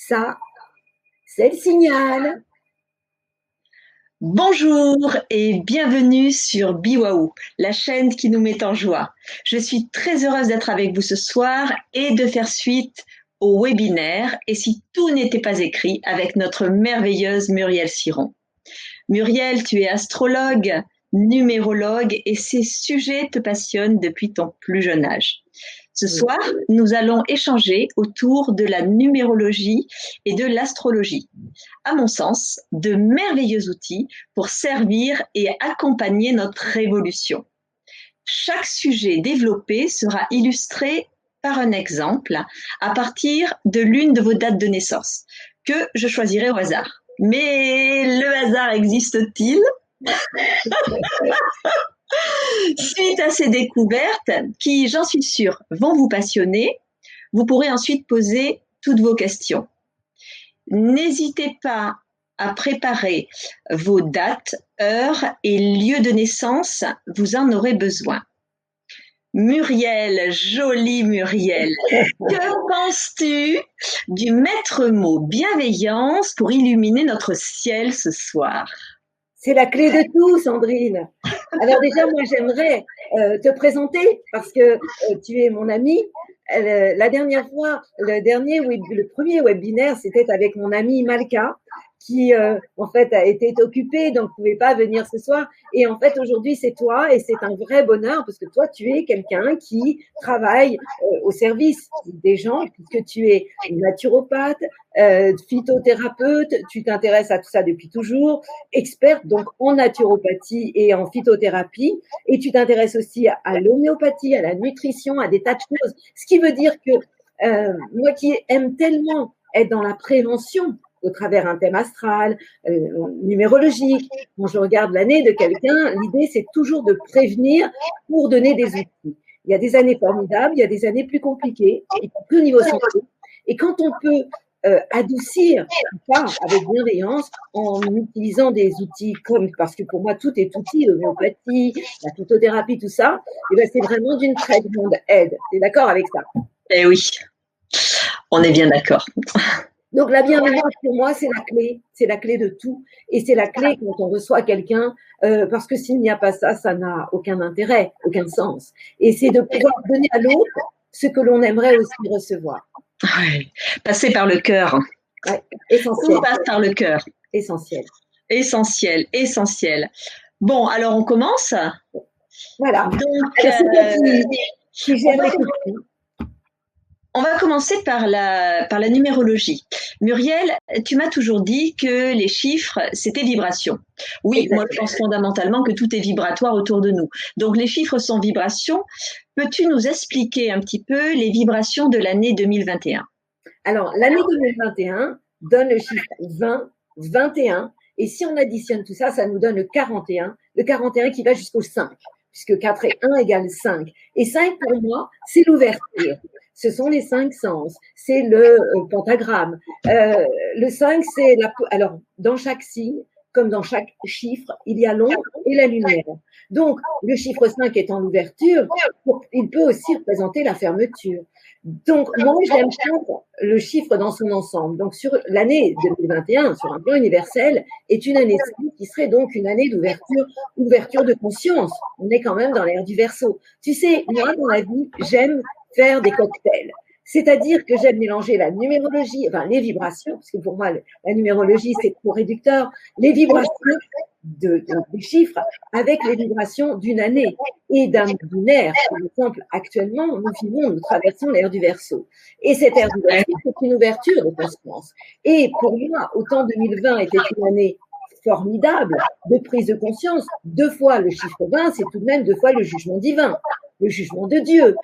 ça, c'est le signal. Bonjour et bienvenue sur Biwaou, la chaîne qui nous met en joie. Je suis très heureuse d'être avec vous ce soir et de faire suite au webinaire Et si tout n'était pas écrit avec notre merveilleuse Muriel Ciron. Muriel, tu es astrologue, numérologue et ces sujets te passionnent depuis ton plus jeune âge. Ce soir, nous allons échanger autour de la numérologie et de l'astrologie. À mon sens, de merveilleux outils pour servir et accompagner notre révolution. Chaque sujet développé sera illustré par un exemple à partir de l'une de vos dates de naissance que je choisirai au hasard. Mais le hasard existe-t-il? Suite à ces découvertes, qui, j'en suis sûre, vont vous passionner, vous pourrez ensuite poser toutes vos questions. N'hésitez pas à préparer vos dates, heures et lieux de naissance, vous en aurez besoin. Muriel, jolie Muriel, que penses-tu du maître mot bienveillance pour illuminer notre ciel ce soir? C'est la clé de tout, Sandrine. Alors déjà, moi, j'aimerais te présenter parce que tu es mon amie. La dernière fois, le premier webinaire, c'était avec mon amie Malka, qui en fait a été occupée, donc ne pouvait pas venir ce soir. Et en fait, aujourd'hui, c'est toi et c'est un vrai bonheur parce que toi, tu es quelqu'un qui travaille au service des gens, puisque tu es naturopathe, phytothérapeute, tu t'intéresses à tout ça depuis toujours, experte donc en naturopathie et en phytothérapie, et tu t'intéresses aussi à l'homéopathie, à la nutrition, à des tas de choses. Ce qui veut dire que moi qui aime tellement être dans la prévention au travers un thème astral, numérologique, quand je regarde l'année de quelqu'un, l'idée c'est toujours de prévenir pour donner des outils. Il y a des années formidables, il y a des années plus compliquées, y compris au niveau santé. Et quand on peut adoucir ça avec bienveillance en utilisant des outils comme, parce que pour moi tout est outil, l'homéopathie, la phytothérapie, tout ça, et ben c'est vraiment d'une très grande aide. Tu es d'accord avec ça? Eh oui, on est bien d'accord. Donc la bienveillance pour moi c'est la clé de tout, et c'est la clé quand on reçoit quelqu'un, parce que s'il n'y a pas ça, ça n'a aucun intérêt, aucun sens. Et c'est de pouvoir donner à l'autre ce que l'on aimerait aussi recevoir. Ouais. Passer par le cœur. Ouais, essentiel. Tout passe par le cœur. Essentiel. Essentiel, essentiel. Bon, alors on commence. Voilà. Donc, on va commencer par la numérologie. Muriel, tu m'as toujours dit que les chiffres, c'était vibration. Oui, exactement. Moi je pense fondamentalement que tout est vibratoire autour de nous. Donc les chiffres sont vibrations. Peux-tu nous expliquer un petit peu les vibrations de l'année 2021? Alors, l'année 2021 donne le chiffre 20, 21. Et si on additionne tout ça, ça nous donne le 41. Le 41 qui va jusqu'au 5, puisque 4 et 1 égale 5. Et 5, pour moi, c'est l'ouverture. Ce sont les 5 sens. C'est le pentagramme. Le 5, c'est alors, dans chaque signe, comme dans chaque chiffre, il y a l'ombre et la lumière. Donc, le chiffre 5 étant l'ouverture, il peut aussi représenter la fermeture. Donc, moi, j'aime prendre le chiffre dans son ensemble. Donc, sur l'année 2021, sur un plan universel, est une année qui serait donc une année d'ouverture, ouverture de conscience. On est quand même dans l'ère du Verseau. Tu sais, moi, dans la vie, j'aime faire des cocktails. C'est-à-dire que j'aime mélanger la numérologie, enfin les vibrations, parce que pour moi, la numérologie, c'est trop réducteur, les vibrations des chiffres avec les vibrations d'une année et d'une ère. Par exemple, actuellement, nous traversons l'ère du Verseau. Et cette ère du Verseau, c'est une ouverture de conscience. Et pour moi, autant 2020 était une année formidable de prise de conscience, 2 fois le chiffre 20, c'est tout de même 2 fois le jugement divin, le jugement de Dieu.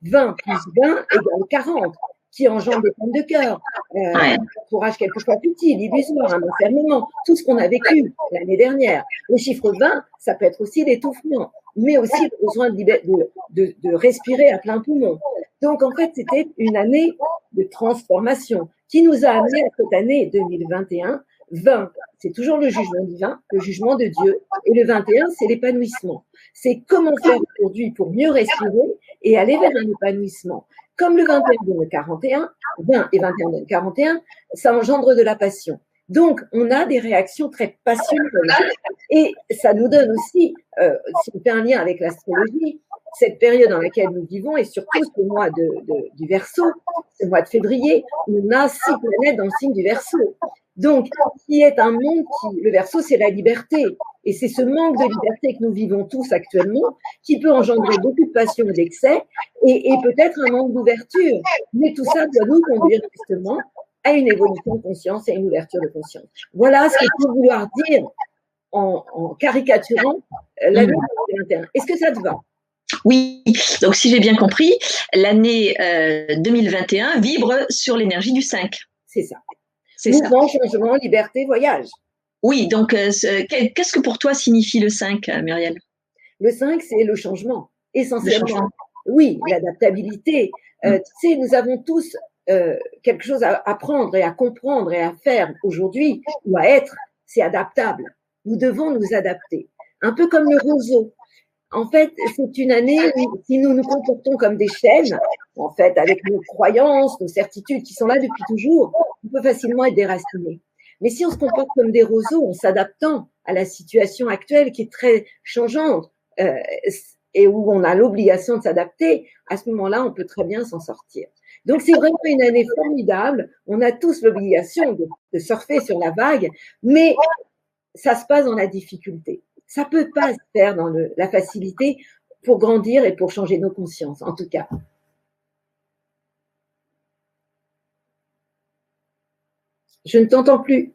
20 plus 20 égale 40, qui engendre des peines de cœur, un courage quelquefois futile, illusoire, un enfermement, tout ce qu'on a vécu l'année dernière. Le chiffre 20, ça peut être aussi l'étouffement, mais aussi le besoin de respirer à plein poumon. Donc, en fait, c'était une année de transformation qui nous a amené à cette année 2021. 20, c'est toujours le jugement divin, le jugement de Dieu. Et le 21, c'est l'épanouissement. C'est comment faire aujourd'hui pour mieux respirer et aller vers un épanouissement. Comme le 21 donne le 41, 20 et 21 donne 41, ça engendre de la passion. Donc, on a des réactions très passionnelles. Et ça nous donne aussi, si on fait un lien avec l'astrologie, cette période dans laquelle nous vivons, et surtout ce mois du Verseau, ce mois de février, on a 6 planètes dans le signe du Verseau. Donc, qui est un monde le Verseau, c'est la liberté. Et c'est ce manque de liberté que nous vivons tous actuellement qui peut engendrer beaucoup de passion et d'excès et peut-être un manque d'ouverture. Mais tout ça doit nous conduire justement à une évolution de conscience et à une ouverture de conscience. Voilà ce que je peux vouloir dire en caricaturant l'année 2021. Est-ce que ça te va? Oui, donc si j'ai bien compris, l'année 2021 vibre sur l'énergie du 5. C'est ça. Mouvement, changement, liberté, voyage. Oui, donc qu'est-ce que pour toi signifie le 5, Muriel? Le 5, c'est le changement, essentiellement. Oui, l'adaptabilité. Tu sais, nous avons tous quelque chose à apprendre et à comprendre et à faire aujourd'hui, ou à être, c'est adaptable. Nous devons nous adapter. Un peu comme le roseau. En fait, c'est une année où, si nous nous comportons comme des chênes, en fait, avec nos croyances, nos certitudes qui sont là depuis toujours, on peut facilement être déraciné. Mais si on se comporte comme des roseaux, en s'adaptant à la situation actuelle qui est très changeante et où on a l'obligation de s'adapter, à ce moment-là, on peut très bien s'en sortir. Donc, c'est vraiment une année formidable. On a tous l'obligation de surfer sur la vague, mais ça se passe dans la difficulté. Ça peut pas se faire dans la facilité pour grandir et pour changer nos consciences, en tout cas. Je ne t'entends plus.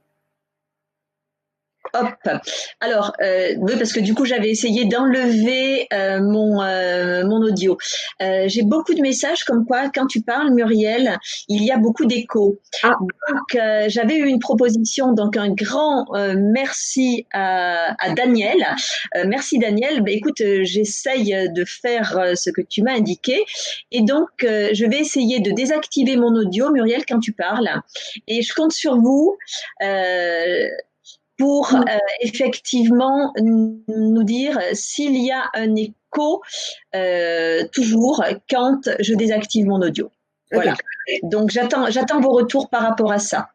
Hop. Alors, oui, parce que du coup, j'avais essayé d'enlever mon audio. J'ai beaucoup de messages comme quoi, quand tu parles, Muriel, il y a beaucoup d'écho. Donc, j'avais eu une proposition, donc un grand merci à Daniel. Merci Daniel. Ben, écoute, j'essaye de faire ce que tu m'as indiqué. Et donc, je vais essayer de désactiver mon audio, Muriel, quand tu parles. Et je compte sur vous. Pour effectivement nous dire s'il y a un écho toujours quand je désactive mon audio. Voilà. Okay. Donc j'attends vos retours par rapport à ça.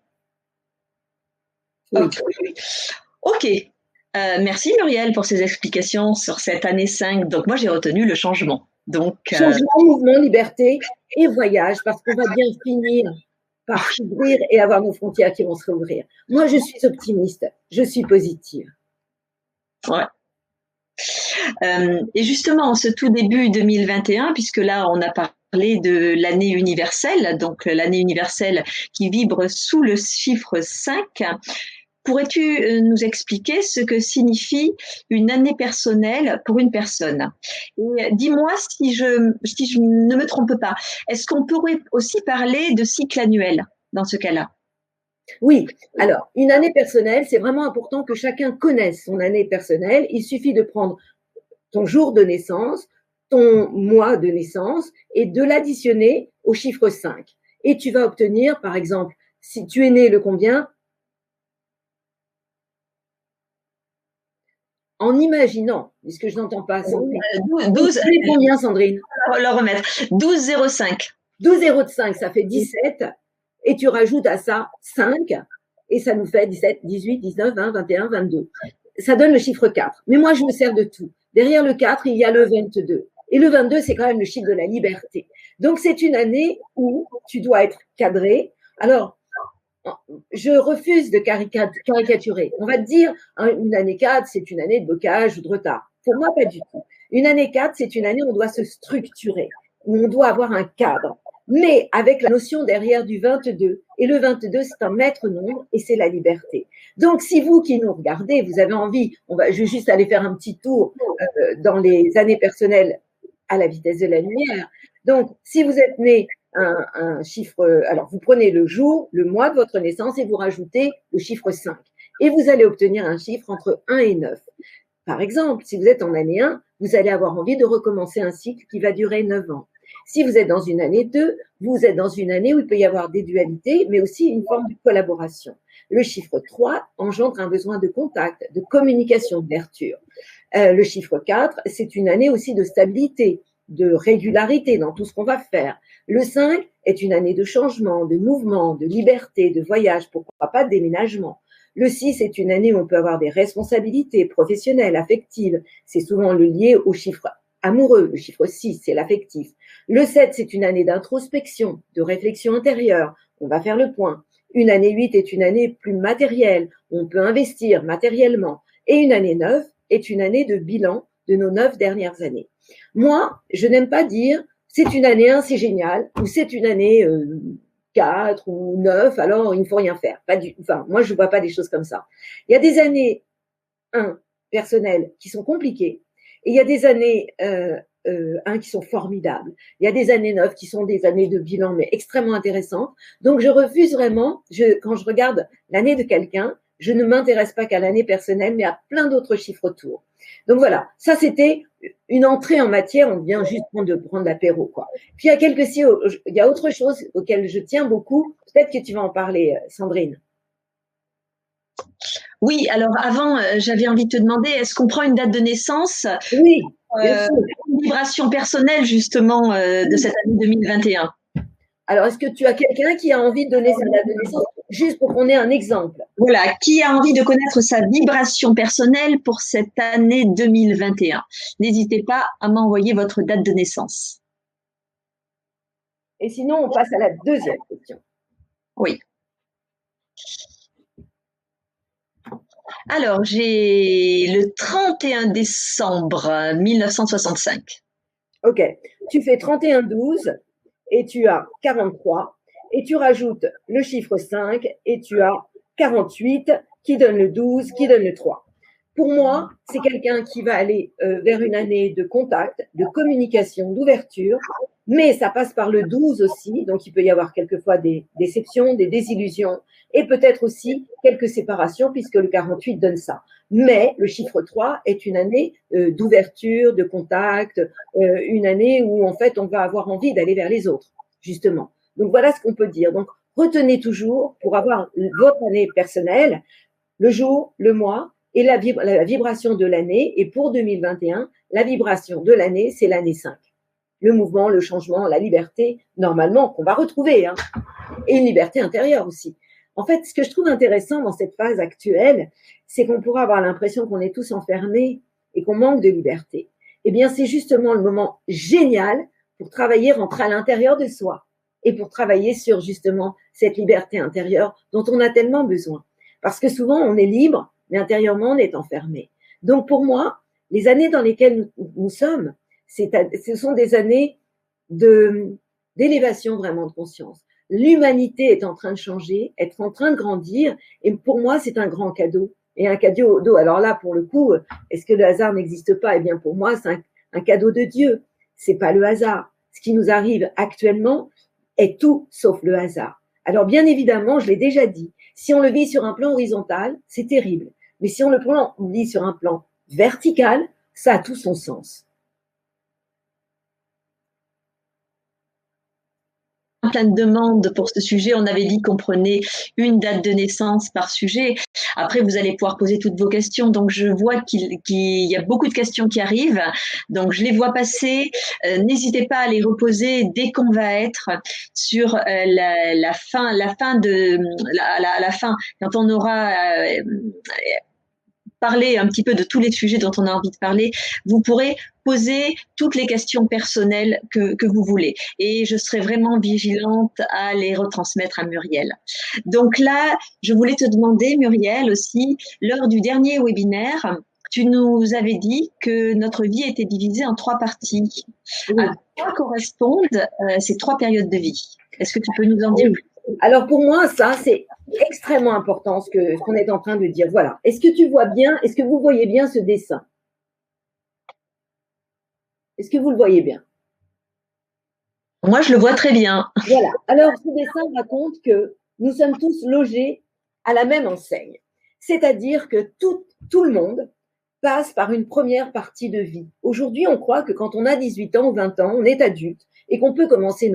Oui. Ok. Merci Muriel pour ces explications sur cette année 5. Donc moi j'ai retenu le changement. Donc changement, mouvement, liberté et voyage, parce qu'on va bien finir par s'ouvrir et avoir nos frontières qui vont se rouvrir. Moi, je suis optimiste, je suis positive. Ouais. Et justement, en ce tout début 2021, puisque là, on a parlé de l'année universelle, donc l'année universelle qui vibre sous le chiffre 5, pourrais-tu nous expliquer ce que signifie une année personnelle pour une personne? Et dis-moi si je ne me trompe pas, est-ce qu'on pourrait aussi parler de cycle annuel dans ce cas-là? Oui, alors une année personnelle, c'est vraiment important que chacun connaisse son année personnelle. Il suffit de prendre ton jour de naissance, ton mois de naissance et de l'additionner au chiffre 5. Et tu vas obtenir, par exemple, si tu es né le combien? En imaginant, puisque je n'entends pas Sandrine. 12. Tu es combien, Sandrine? On va le remettre. 12,05. 12,05, ça fait 17. Et tu rajoutes à ça 5. Et ça nous fait 17, 18, 19, 20, 21, 22. Ça donne le chiffre 4. Mais moi, je me sers de tout. Derrière le 4, il y a le 22. Et le 22, c'est quand même le chiffre de la liberté. Donc, c'est une année où tu dois être cadré. Alors, je refuse de caricaturer. On va te dire, une année 4, c'est une année de blocage ou de retard. Pour moi, pas du tout. Une année 4, c'est une année où on doit se structurer, où on doit avoir un cadre, mais avec la notion derrière du 22. Et le 22, c'est un maître nombre et c'est la liberté. Donc, si vous qui nous regardez, vous avez envie, je vais juste aller faire un petit tour dans les années personnelles à la vitesse de la lumière. Donc, si vous êtes né un chiffre, alors vous prenez le jour, le mois de votre naissance et vous rajoutez le chiffre 5. Et vous allez obtenir un chiffre entre 1 et 9. Par exemple, si vous êtes en année 1, vous allez avoir envie de recommencer un cycle qui va durer 9 ans. Si vous êtes dans une année 2, vous êtes dans une année où il peut y avoir des dualités, mais aussi une forme de collaboration. Le chiffre 3 engendre un besoin de contact, de communication, d'ouverture. Le chiffre 4, c'est une année aussi de stabilité, de régularité dans tout ce qu'on va faire. Le 5 est une année de changement, de mouvement, de liberté, de voyage, pourquoi pas de déménagement. Le 6 est une année où on peut avoir des responsabilités professionnelles, affectives. C'est souvent le lié au chiffre amoureux. Le chiffre 6, c'est l'affectif. Le 7, c'est une année d'introspection, de réflexion intérieure. On va faire le point. Une année 8 est une année plus matérielle. On peut investir matériellement. Et une année 9 est une année de bilan de nos 9 dernières années. Moi, je n'aime pas dire c'est une année 1, c'est génial, ou c'est une année 4 ou 9, alors il ne faut rien faire. Moi, je ne vois pas des choses comme ça. Il y a des années 1 personnelles qui sont compliquées, et il y a des années 1 qui sont formidables. Il y a des années 9 qui sont des années de bilan, mais extrêmement intéressantes. Donc, je refuse vraiment, quand je regarde l'année de quelqu'un, je ne m'intéresse pas qu'à l'année personnelle, mais à plein d'autres chiffres autour. Donc voilà, ça c'était une entrée en matière, on vient juste de prendre l'apéro, quoi. Puis il y a autre chose auquel je tiens beaucoup, peut-être que tu vas en parler, Sandrine. Oui, alors avant, j'avais envie de te demander, est-ce qu'on prend une date de naissance? Oui, une vibration personnelle justement de cette année 2021. Alors, est-ce que tu as quelqu'un qui a envie de donner sa date de naissance, juste pour qu'on ait un exemple? Voilà, qui a envie de connaître sa vibration personnelle pour cette année 2021? N'hésitez pas à m'envoyer votre date de naissance. Et sinon, on passe à la deuxième question. Oui. Alors, j'ai le 31 décembre 1965. Ok, tu fais 31-12 et tu as 43 et tu rajoutes le chiffre 5 et tu as 48 qui donne le 12, qui donne le 3. Pour moi, c'est quelqu'un qui va aller vers une année de contact, de communication, d'ouverture, mais ça passe par le 12 aussi, donc il peut y avoir quelquefois des déceptions, des désillusions, et peut-être aussi quelques séparations, puisque le 48 donne ça. Mais le chiffre 3 est une année d'ouverture, de contact, une année où en fait on va avoir envie d'aller vers les autres, justement. Donc voilà ce qu'on peut dire. Donc retenez toujours, pour avoir votre année personnelle, le jour, le mois et la vibration de l'année. Et pour 2021, la vibration de l'année, c'est l'année 5. Le mouvement, le changement, la liberté, normalement, qu'on va retrouver, hein, et une liberté intérieure aussi. En fait, ce que je trouve intéressant dans cette phase actuelle, c'est qu'on pourra avoir l'impression qu'on est tous enfermés et qu'on manque de liberté. Eh bien, c'est justement le moment génial pour travailler, rentrer à l'intérieur de soi et pour travailler sur justement cette liberté intérieure dont on a tellement besoin. Parce que souvent, on est libre, mais intérieurement, on est enfermé. Donc, pour moi, les années dans lesquelles nous sommes, ce sont des années d'élévation vraiment de conscience. L'humanité est en train de changer, est en train de grandir, et pour moi, c'est un grand cadeau. Et un cadeau, alors là, pour le coup, est-ce que le hasard n'existe pas? Eh bien, pour moi, c'est un cadeau de Dieu. C'est pas le hasard. Ce qui nous arrive actuellement est tout sauf le hasard. Alors, bien évidemment, je l'ai déjà dit, si on le vit sur un plan horizontal, c'est terrible. Mais si on le vit sur un plan vertical, ça a tout son sens. Plein de demandes pour ce sujet. On avait dit qu'on prenait une date de naissance par sujet. Après, vous allez pouvoir poser toutes vos questions. Donc, je vois qu'il y a beaucoup de questions qui arrivent. Donc, je les vois passer. N'hésitez pas à les reposer dès qu'on va être sur la fin, quand on aura parler un petit peu de tous les sujets dont on a envie de parler, vous pourrez poser toutes les questions personnelles que vous voulez. Et je serai vraiment vigilante à les retransmettre à Muriel. Donc là, je voulais te demander, Muriel, aussi, lors du dernier webinaire, tu nous avais dit que notre vie était divisée en 3 parties. Oui. À quoi correspondent ces 3 périodes de vie? Est-ce que tu peux nous en dire plus? Alors pour moi, ça, c'est extrêmement important ce qu'on est en train de dire. Voilà. Est-ce que tu vois bien, est-ce que vous voyez bien ce dessin? Est-ce que vous le voyez bien? Moi, je le vois très bien. Voilà. Alors, ce dessin raconte que nous sommes tous logés à la même enseigne. C'est-à-dire que tout le monde passe par une première partie de vie. Aujourd'hui, on croit que quand on a 18 ans ou 20 ans, on est adulte et qu'on peut commencer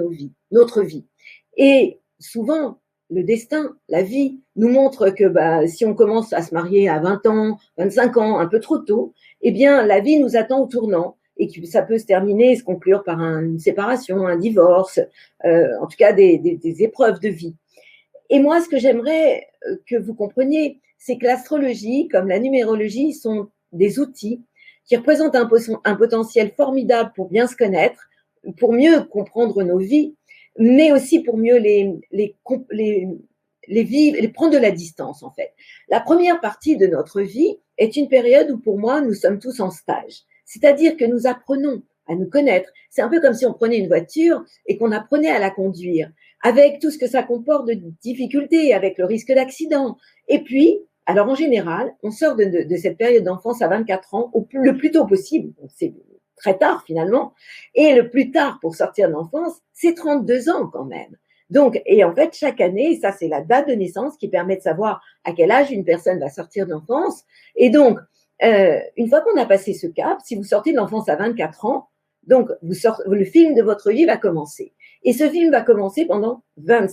notre vie. Et souvent, le destin, la vie, nous montre que si on commence à se marier à 20 ans, 25 ans, un peu trop tôt, eh bien, la vie nous attend au tournant et que ça peut se terminer, se conclure par une séparation, un divorce, en tout cas des épreuves de vie. Et moi, ce que j'aimerais que vous compreniez, c'est que l'astrologie, comme la numérologie, sont des outils qui représentent un potentiel formidable pour bien se connaître, pour mieux comprendre nos vies, mais aussi pour mieux les vivre, les prendre de la distance, en fait. La première partie de notre vie est une période où, pour moi, nous sommes tous en stage. C'est-à-dire que nous apprenons à nous connaître. C'est un peu comme si on prenait une voiture et qu'on apprenait à la conduire, avec tout ce que ça comporte de difficultés, avec le risque d'accident. Et puis, alors en général, on sort de cette période d'enfance à 24 ans le plus tôt possible. C'est très tard finalement. Et le plus tard pour sortir de l'enfance, c'est 32 ans quand même. Donc, et en fait, chaque année, ça c'est la date de naissance qui permet de savoir à quel âge une personne va sortir de l'enfance. Et donc, une fois qu'on a passé ce cap, si vous sortez de l'enfance à 24 ans, donc le film de votre vie va commencer. Et ce film va commencer pendant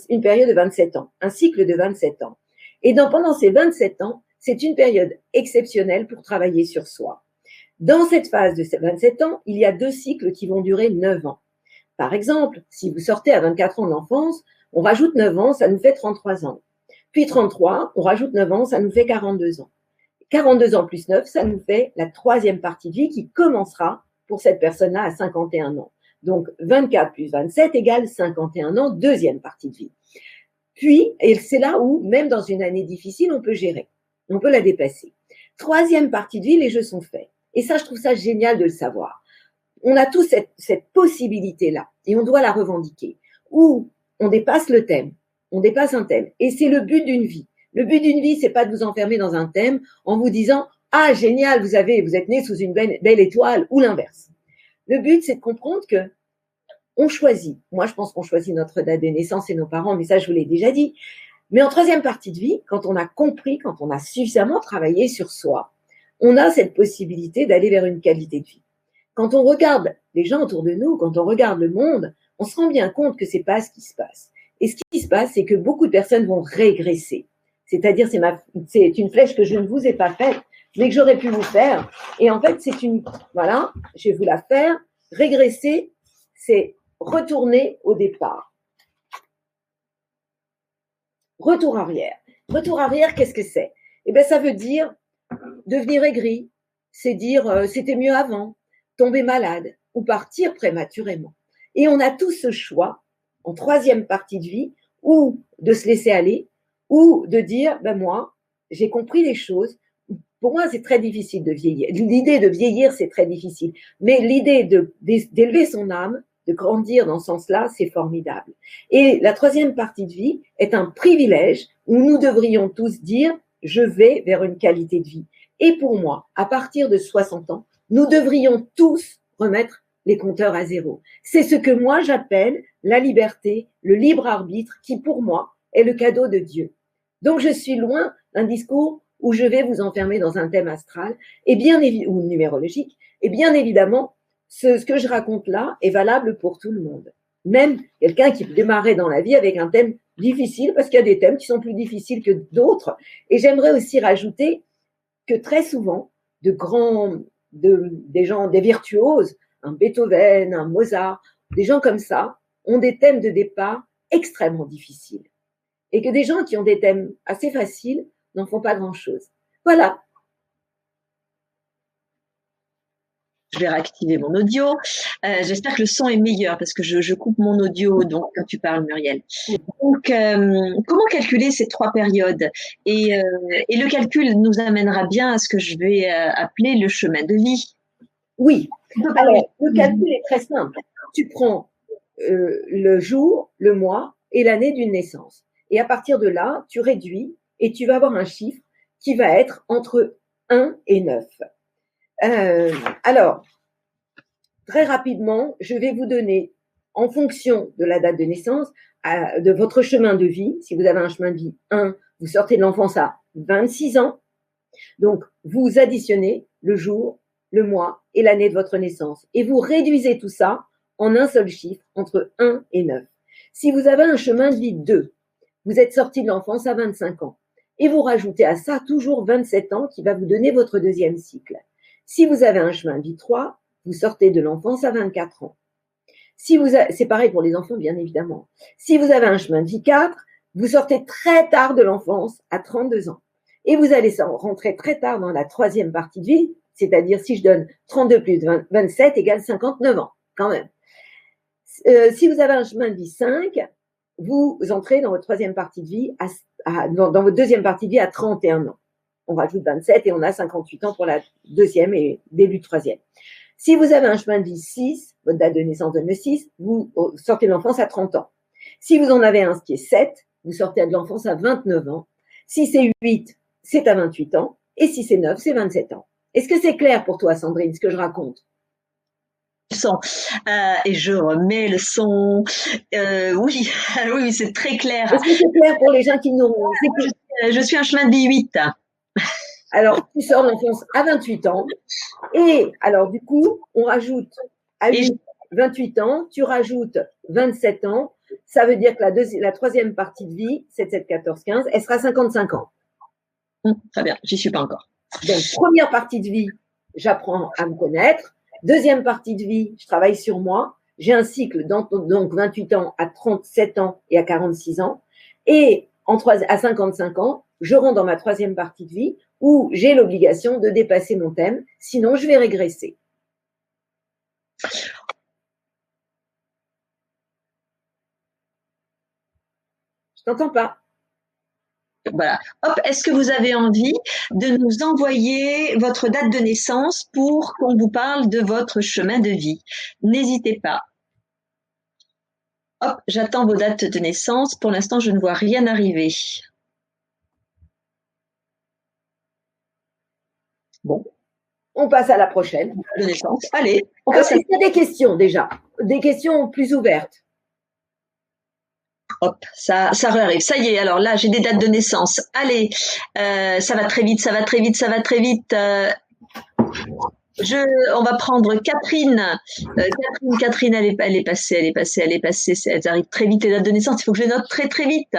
une période de 27 ans, un cycle de 27 ans. Et pendant ces 27 ans, c'est une période exceptionnelle pour travailler sur soi. Dans cette phase de ces 27 ans, il y a 2 cycles qui vont durer 9 ans. Par exemple, si vous sortez à 24 ans d'enfance, on rajoute 9 ans, ça nous fait 33 ans. Puis 33, on rajoute 9 ans, ça nous fait 42 ans. 42 ans plus 9, ça nous fait la 3e partie de vie qui commencera pour cette personne-là à 51 ans. Donc, 24 plus 27 égale 51 ans, 2e partie de vie. Puis, et c'est là où, même dans une année difficile, on peut gérer. On peut la dépasser. 3e partie de vie, les jeux sont faits. Et ça, je trouve ça génial de le savoir. On a tous cette possibilité-là et on doit la revendiquer. Où on dépasse le thème, on dépasse un thème. Et c'est le but d'une vie. Le but d'une vie, c'est pas de vous enfermer dans un thème en vous disant « Ah, génial, vous êtes né sous une belle étoile » ou l'inverse. Le but, c'est de comprendre que on choisit. Moi, je pense qu'on choisit notre date de naissance et nos parents, mais ça, je vous l'ai déjà dit. Mais en 3e partie de vie, quand on a compris, quand on a suffisamment travaillé sur soi, on a cette possibilité d'aller vers une qualité de vie. Quand on regarde les gens autour de nous, quand on regarde le monde, on se rend bien compte que c'est pas ce qui se passe. Et ce qui se passe, c'est que beaucoup de personnes vont régresser. C'est-à-dire, c'est une flèche que je ne vous ai pas faite, mais que j'aurais pu vous faire. Et en fait, voilà, je vais vous la faire. Régresser, c'est retourner au départ. Retour arrière. Retour arrière, qu'est-ce que c'est? Eh bien, ça veut dire devenir aigri, c'est dire c'était mieux avant, tomber malade ou partir prématurément. Et on a tous ce choix en 3e partie de vie, ou de se laisser aller, ou de dire ben moi, j'ai compris les choses. Pour moi, c'est très difficile de vieillir. L'idée de vieillir, c'est très difficile. Mais l'idée d'élever son âme, de grandir dans ce sens-là, c'est formidable. Et la 3e partie de vie est un privilège où nous devrions tous dire je vais vers une qualité de vie. Et pour moi, à partir de 60 ans, nous devrions tous remettre les compteurs à zéro. C'est ce que moi j'appelle la liberté, le libre arbitre, qui pour moi est le cadeau de Dieu. Donc je suis loin d'un discours où je vais vous enfermer dans un thème astral ou numérologique. Et bien évidemment, ce que je raconte là est valable pour tout le monde. Même quelqu'un qui démarrait dans la vie avec un thème difficile, parce qu'il y a des thèmes qui sont plus difficiles que d'autres. Et j'aimerais aussi rajouter que très souvent, des gens, des virtuoses, un Beethoven, un Mozart, des gens comme ça, ont des thèmes de départ extrêmement difficiles. Et que des gens qui ont des thèmes assez faciles n'en font pas grand-chose. Voilà. Je vais réactiver mon audio. J'espère que le son est meilleur parce que je coupe mon audio donc quand tu parles, Muriel. Donc, comment calculer ces 3 périodes et le calcul nous amènera bien à ce que je vais appeler le chemin de vie. Oui. Alors, le calcul est très simple. Tu prends le jour, le mois et l'année d'une naissance. Et à partir de là, tu réduis et tu vas avoir un chiffre qui va être entre 1 et 9. Alors, très rapidement, je vais vous donner, en fonction de la date de naissance, de votre chemin de vie. Si vous avez un chemin de vie 1, vous sortez de l'enfance à 26 ans. Donc, vous additionnez le jour, le mois et l'année de votre naissance. Et vous réduisez tout ça en un seul chiffre, entre 1 et 9. Si vous avez un chemin de vie 2, vous êtes sorti de l'enfance à 25 ans. Et vous rajoutez à ça toujours 27 ans qui va vous donner votre 2e cycle. Si vous avez un chemin de vie 3, vous sortez de l'enfance à 24 ans. C'est pareil pour les enfants, bien évidemment. Si vous avez un chemin de vie 4, vous sortez très tard de l'enfance à 32 ans. Et vous allez rentrer très tard dans la troisième partie de vie, c'est-à-dire si je donne 32 plus 27 égale 59 ans, quand même. Si vous avez un chemin de vie 5, vous entrez dans votre troisième partie de vie, dans votre deuxième partie de vie à 31 ans. On rajoute 27 et on a 58 ans pour la deuxième et début de troisième. Si vous avez un chemin de vie 6, votre date de naissance donne le 6, vous sortez de l'enfance à 30 ans. Si vous en avez un qui est 7, vous sortez de l'enfance à 29 ans. Si c'est 8, c'est à 28 ans. Et si c'est 9, c'est 27 ans. Est-ce que c'est clair pour toi, Sandrine, ce que je raconte? Son. Et je remets le son. Oui, oui, c'est très clair. Est-ce que c'est clair pour les gens qui n'auront... Je suis un chemin de vie 8. Alors, tu sors de l'enfance à 28 ans. Et alors, du coup, on rajoute à 28 ans, tu rajoutes 27 ans. Ça veut dire que la troisième partie de vie, 7, 7, 14, 15, elle sera 55 ans. Très bien, j'y suis pas encore. Donc, première partie de vie, j'apprends à me connaître. Deuxième partie de vie, je travaille sur moi. J'ai un cycle, donc 28 ans à 37 ans et à 46 ans. Et à 55 ans, je rentre dans ma troisième partie de vie où j'ai l'obligation de dépasser mon thème, sinon je vais régresser. Je t'entends pas. Voilà. Hop, est-ce que vous avez envie de nous envoyer votre date de naissance pour qu'on vous parle de votre chemin de vie? N'hésitez pas. Hop, j'attends vos dates de naissance. Pour l'instant, je ne vois rien arriver. Bon. On passe à la prochaine. De naissance. Allez. Est-ce qu'il y a des questions déjà? Des questions plus ouvertes? Hop, ça réarrive. Ça y est, alors là, j'ai des dates de naissance. Allez, ça va très vite, ça va très vite, ça va très vite. On va prendre Catherine. Catherine, elle est passée. Elles arrivent très vite, les dates de naissance. Il faut que je les note très, très vite.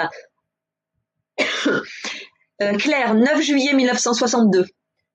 Claire, 9 juillet 1962.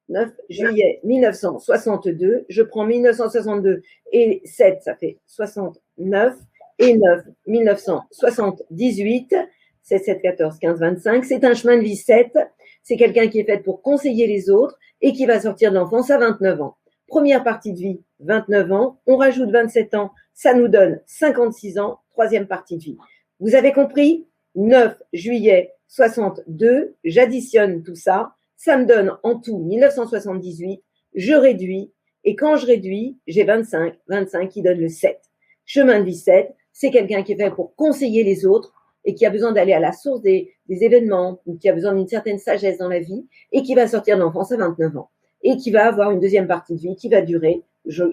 9 juillet 1962. Je prends 1962 et 7, ça fait 69. Et 9, 1978, 7, 7, 14, 15, 25. C'est un chemin de vie 7. C'est quelqu'un qui est fait pour conseiller les autres et qui va sortir de l'enfance à 29 ans. Première partie de vie, 29 ans. On rajoute 27 ans, ça nous donne 56 ans. Troisième partie de vie. Vous avez compris? 9 juillet 62. J'additionne tout ça. Ça me donne en tout 1978. Je réduis. Et quand je réduis, j'ai 25. 25 qui donne le 7. Chemin de vie 7. C'est quelqu'un qui est fait pour conseiller les autres et qui a besoin d'aller à la source des événements, ou qui a besoin d'une certaine sagesse dans la vie et qui va sortir de l'enfance à 29 ans et qui va avoir une deuxième partie de vie qui va durer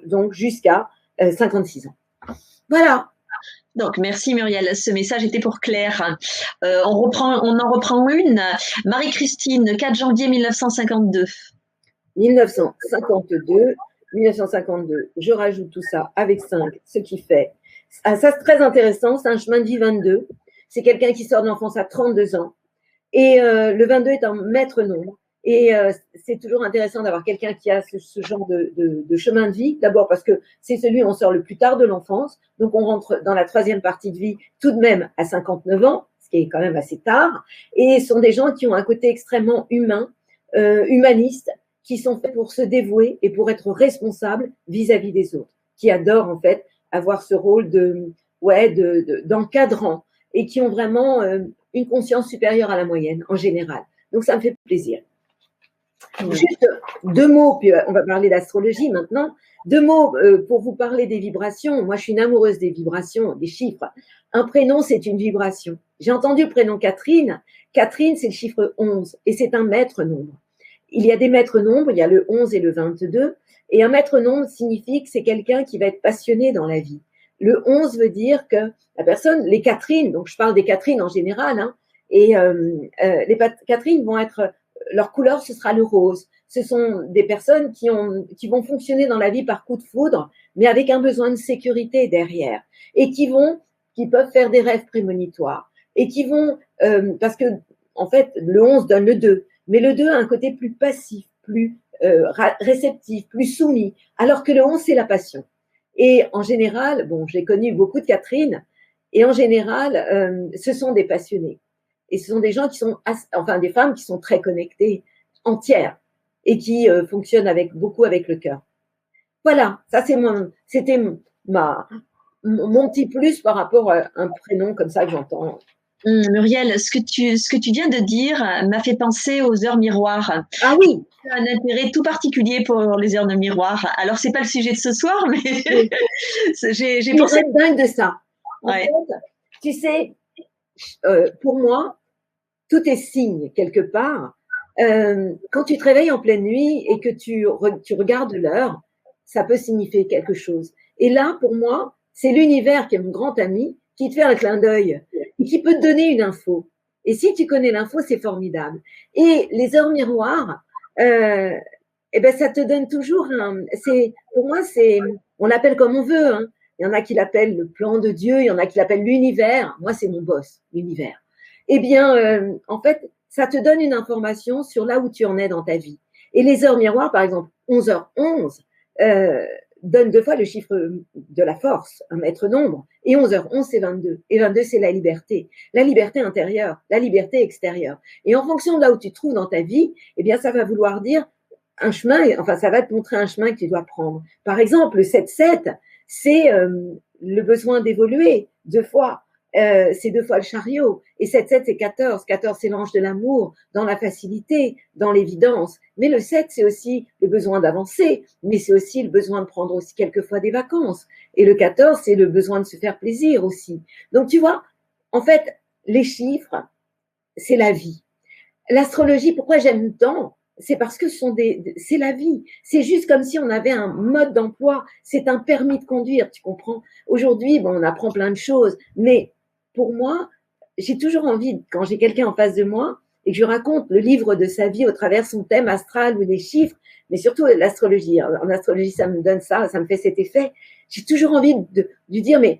donc jusqu'à 56 ans. Voilà. Donc, merci Muriel. Ce message était pour Claire. On en reprend une. Marie-Christine, 4 janvier 1952. 1952, je rajoute tout ça avec 5, ce qui fait... Ah, ça, c'est très intéressant. C'est un chemin de vie 22. C'est quelqu'un qui sort de l'enfance à 32 ans. Et le 22 est un maître nombre. Et c'est toujours intéressant d'avoir quelqu'un qui a ce genre de chemin de vie. D'abord parce que c'est celui où on sort le plus tard de l'enfance. Donc, on rentre dans la troisième partie de vie tout de même à 59 ans, ce qui est quand même assez tard. Et ce sont des gens qui ont un côté extrêmement humain, humaniste, qui sont faits pour se dévouer et pour être responsables vis-à-vis des autres, qui adorent en fait avoir ce rôle d'encadrant et qui ont vraiment une conscience supérieure à la moyenne en général. Donc, ça me fait plaisir. Juste 2 mots, puis on va parler d'astrologie maintenant. 2 mots pour vous parler des vibrations. Moi, je suis une amoureuse des vibrations, des chiffres. Un prénom, c'est une vibration. J'ai entendu le prénom Catherine. Catherine, c'est le chiffre 11 et c'est un maître nombre. Il y a des maîtres nombres, il y a le 11 et le 22. Et un maître nombre signifie que c'est quelqu'un qui va être passionné dans la vie. Le 11 veut dire que la personne, les Catherines, donc je parle des Catherines en général, hein, et les Catherines vont être, leur couleur, ce sera le rose. Ce sont des personnes qui vont fonctionner dans la vie par coup de foudre, mais avec un besoin de sécurité derrière, et qui peuvent faire des rêves prémonitoires, et qui vont, parce que, en fait, le 11 donne le 2, mais le 2 a un côté plus passif, plus réceptif, plus soumis, alors que le 11, c'est la passion. Et en général, bon, j'ai connu beaucoup de Catherine, et en général, ce sont des passionnés. Et ce sont des gens qui sont, enfin, des femmes qui sont très connectées, entières, et qui fonctionnent beaucoup avec le cœur. Voilà, ça c'était mon petit plus par rapport à un prénom comme ça que j'entends. Muriel, ce que tu viens de dire m'a fait penser aux heures miroirs. Ah oui. Un intérêt tout particulier pour les heures de miroir. Alors, c'est pas le sujet de ce soir, mais Oui. j'ai pensé. Je dingue de ça. En Ouais. fait, tu sais, pour moi, tout est signe quelque part. Quand tu te réveilles en pleine nuit et que tu regardes l'heure, ça peut signifier quelque chose. Et là, pour moi, c'est l'univers qui est mon grand ami, qui te fait un clin d'œil et qui peut te donner une info. Et si tu connais l'info, c'est formidable. Et les heures miroirs, eh ben, ça te donne toujours pour moi, on l'appelle comme on veut, hein. Il y en a qui l'appellent le plan de Dieu, il y en a qui l'appellent l'univers. Moi, c'est mon boss, l'univers. Eh bien, en fait, ça te donne une information sur là où tu en es dans ta vie. Et les heures miroirs, par exemple, 11h11, donne 2 fois le chiffre de la force, un maître nombre. Et 11h11, c'est 22. Et 22, c'est la liberté intérieure, la liberté extérieure. Et en fonction de là où tu te trouves dans ta vie, eh bien, ça va vouloir dire un chemin, enfin, ça va te montrer un chemin que tu dois prendre. Par exemple, le 7-7, c'est le besoin d'évoluer 2 fois. C'est 2 fois le chariot. Et 7-7, c'est 14. 14, c'est l'ange de l'amour, dans la facilité, dans l'évidence. Mais le 7, c'est aussi le besoin d'avancer, mais c'est aussi le besoin de prendre aussi quelquefois des vacances. Et le 14, c'est le besoin de se faire plaisir aussi. Donc, tu vois, en fait, les chiffres, c'est la vie. L'astrologie, pourquoi j'aime tant? C'est parce que c'est la vie. C'est juste comme si on avait un mode d'emploi. C'est un permis de conduire, tu comprends? Aujourd'hui, bon, on apprend plein de choses, mais pour moi, j'ai toujours envie, quand j'ai quelqu'un en face de moi et que je raconte le livre de sa vie au travers son thème astral ou des chiffres, mais surtout l'astrologie. En astrologie, ça me donne ça, ça me fait cet effet. J'ai toujours envie de lui dire, mais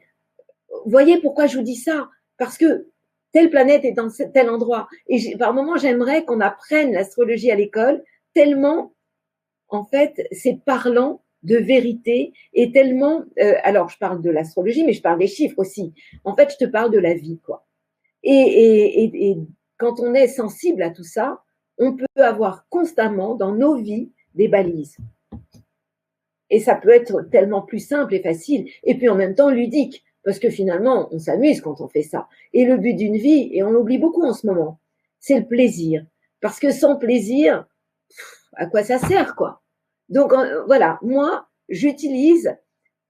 voyez pourquoi je vous dis ça? Parce que telle planète est dans tel endroit. Et par moments, j'aimerais qu'on apprenne l'astrologie à l'école, tellement, en fait, c'est parlant de vérité et tellement. Alors, je parle de l'astrologie, mais je parle des chiffres aussi. En fait, je te parle de la vie, quoi. Et quand on est sensible à tout ça, on peut avoir constamment dans nos vies des balises. Et ça peut être tellement plus simple et facile, et puis en même temps ludique, parce que finalement, on s'amuse quand on fait ça. Et le but d'une vie, et on l'oublie beaucoup en ce moment, c'est le plaisir. Parce que sans plaisir, à quoi ça sert, quoi? Donc voilà, moi, j'utilise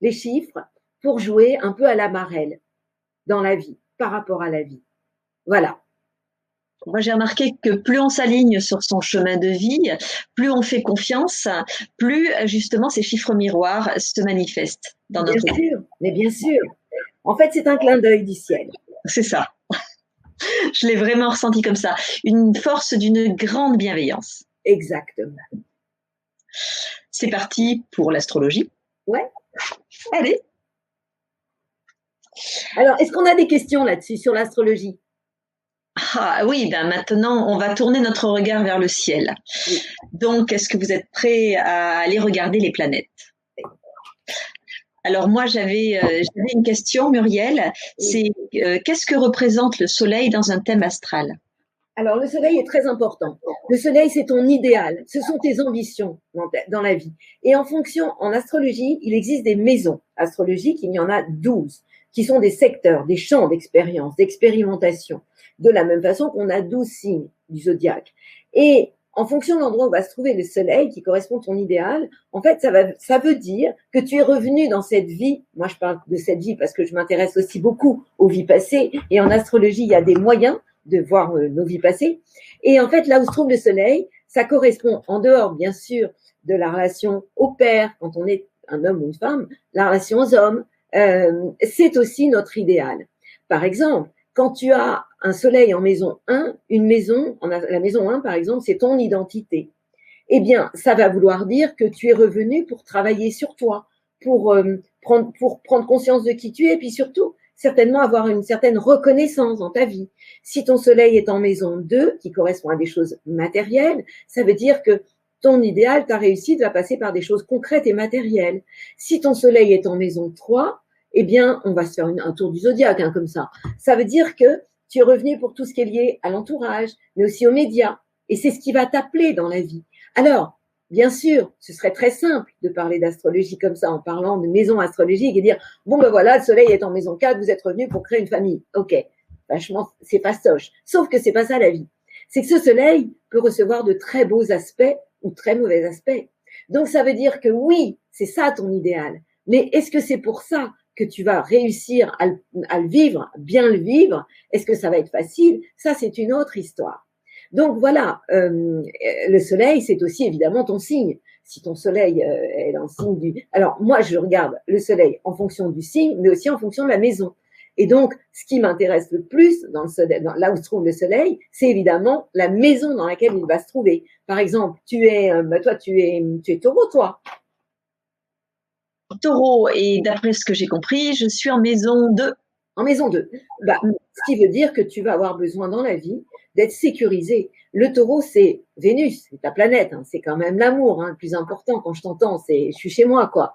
les chiffres pour jouer un peu à la marelle dans la vie, par rapport à la vie. Voilà. Moi, j'ai remarqué que plus on s'aligne sur son chemin de vie, plus on fait confiance, plus justement ces chiffres miroirs se manifestent dans notre vie. Bien sûr, mais bien sûr. En fait, c'est un clin d'œil du ciel. C'est ça. Je l'ai vraiment ressenti comme ça. Une force d'une grande bienveillance. Exactement. C'est parti pour l'astrologie. Ouais. Allez. Alors, est-ce qu'on a des questions là-dessus, sur l'astrologie? Ah oui, ben maintenant, on va tourner notre regard vers le ciel. Oui. Donc, est-ce que vous êtes prêts à aller regarder les planètes? Alors moi, j'avais une question, Muriel. C'est qu'est-ce que représente le soleil dans un thème astral? Alors, le soleil est très important. Le soleil, c'est ton idéal. Ce sont tes ambitions dans la vie. Et en fonction, en astrologie, il existe des maisons astrologiques. Il y en a 12, qui sont des secteurs, des champs d'expérience, d'expérimentation. De la même façon qu'on a 12 signes du zodiaque. Et en fonction de l'endroit où va se trouver le soleil, qui correspond à ton idéal, en fait, ça veut dire que tu es revenu dans cette vie. Moi, je parle de cette vie parce que je m'intéresse aussi beaucoup aux vies passées. Et en astrologie, il y a des moyens de voir nos vies passées. Et en fait, là où se trouve le soleil, ça correspond, en dehors, bien sûr, de la relation au père, quand on est un homme ou une femme, la relation aux hommes, c'est aussi notre idéal. Par exemple, quand tu as un soleil en maison 1, la maison 1, par exemple, c'est ton identité. Eh bien, ça va vouloir dire que tu es revenu pour travailler sur toi, pour prendre conscience de qui tu es, et puis surtout, certainement avoir une certaine reconnaissance dans ta vie. Si ton soleil est en maison 2, qui correspond à des choses matérielles, ça veut dire que ton idéal, ta réussite va passer par des choses concrètes et matérielles. Si ton soleil est en maison 3, eh bien, on va se faire un tour du zodiaque, comme ça. Ça veut dire que tu es revenu pour tout ce qui est lié à l'entourage, mais aussi aux médias. Et c'est ce qui va t'appeler dans la vie. Alors, bien sûr, ce serait très simple de parler d'astrologie comme ça, en parlant de maison astrologique et dire, bon ben voilà, le soleil est en maison 4, vous êtes revenu pour créer une famille. Ok, vachement, c'est fastoche. Sauf que c'est pas ça la vie. C'est que ce soleil peut recevoir de très beaux aspects ou très mauvais aspects. Donc ça veut dire que oui, c'est ça ton idéal. Mais est-ce que c'est pour ça que tu vas réussir à le vivre, bien le vivre? Est-ce que ça va être facile? Ça, c'est une autre histoire. Donc voilà, le soleil, c'est aussi évidemment ton signe. Si ton soleil est dans le signe du... Alors moi, je regarde le soleil en fonction du signe, mais aussi en fonction de la maison. Et donc, ce qui m'intéresse le plus dans le soleil, là où se trouve le soleil, c'est évidemment la maison dans laquelle il va se trouver. Par exemple, tu es taureau, toi. Taureau, et d'après ce que j'ai compris, je suis en maison 2. En maison 2. Ce qui veut dire que tu vas avoir besoin dans la vie d'être sécurisé. Le taureau, c'est Vénus, c'est ta planète, c'est quand même l'amour, le plus important. Quand je t'entends, c'est je suis chez moi, quoi.